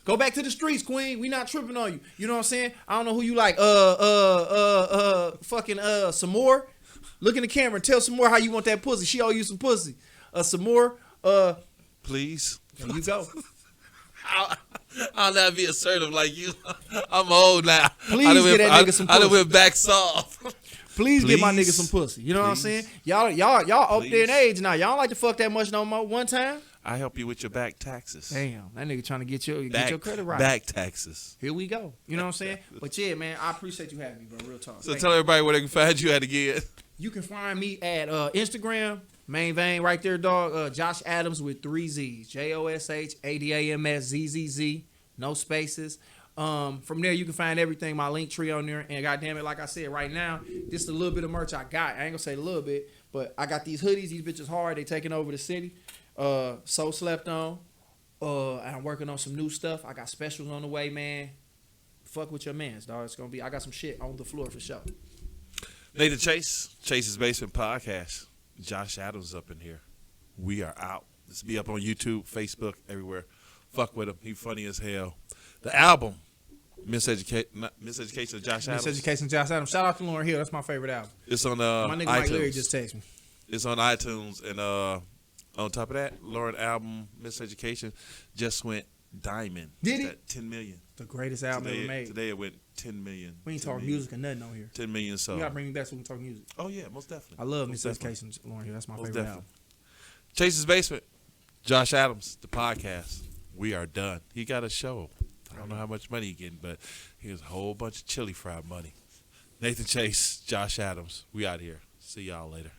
Go back to the streets, queen. We not tripping on you. You know what I'm saying? I don't know who you like. Fucking some more. Look in the camera and tell some more how you want that pussy. She owe you some pussy. Some more. Please. There you go. I'll not be assertive like you. I'm old now. Please get that nigga some pussy. I done went back soft. Please get my nigga some pussy. You know what I'm saying? Y'all up there in age now. Y'all don't like to fuck that much no more. One time. I help you with your back taxes. Damn, that nigga trying to get your credit right. Back taxes. Here we go. You know what I'm saying? But yeah, man, I appreciate you having me, bro. Real talk. So tell everybody where they can find you at again. You can find me at Instagram, main vein right there, dog. Josh Adams with 3 Z's. JoshAdamszzzz. No spaces. From there, you can find everything, my link tree on there. And goddamn it, like I said, right now, this is a little bit of merch I got. I ain't gonna say a little bit, but I got these hoodies. These bitches hard. They taking over the city. So slept on. And I'm working on some new stuff. I got specials on the way, man. Fuck with your mans, dog. It's gonna be. I got some shit on the floor for sure. Nathan Chase's Basement Podcast. Josh Adams up in here. We are out. This be up on YouTube, Facebook, everywhere. Fuck with him. He funny as hell. The album Miseducation of Josh Adams. Miseducation, Josh Adams. Shout out to Lauryn Hill. That's my favorite album. It's on My nigga iTunes. Mike Leary just texted me. It's on iTunes, and on top of that, Lauryn album Miseducation just went diamond. Did It's it? at 10 million. The greatest album ever made. Today it went 10 million. We ain't 10 talking million. music or nothing on here. 10 million. So You gotta bring me back so we can talk music. Oh yeah, most definitely. I love Most Miseducation, Lauryn Hill. That's my Most favorite definitely. album. Chase's Basement. Josh Adams, the podcast. We are done. He got a show. I don't know how much money he getting, but here's a whole bunch of chili fried money. Nathan Chase, Josh Adams. We out here. See y'all later.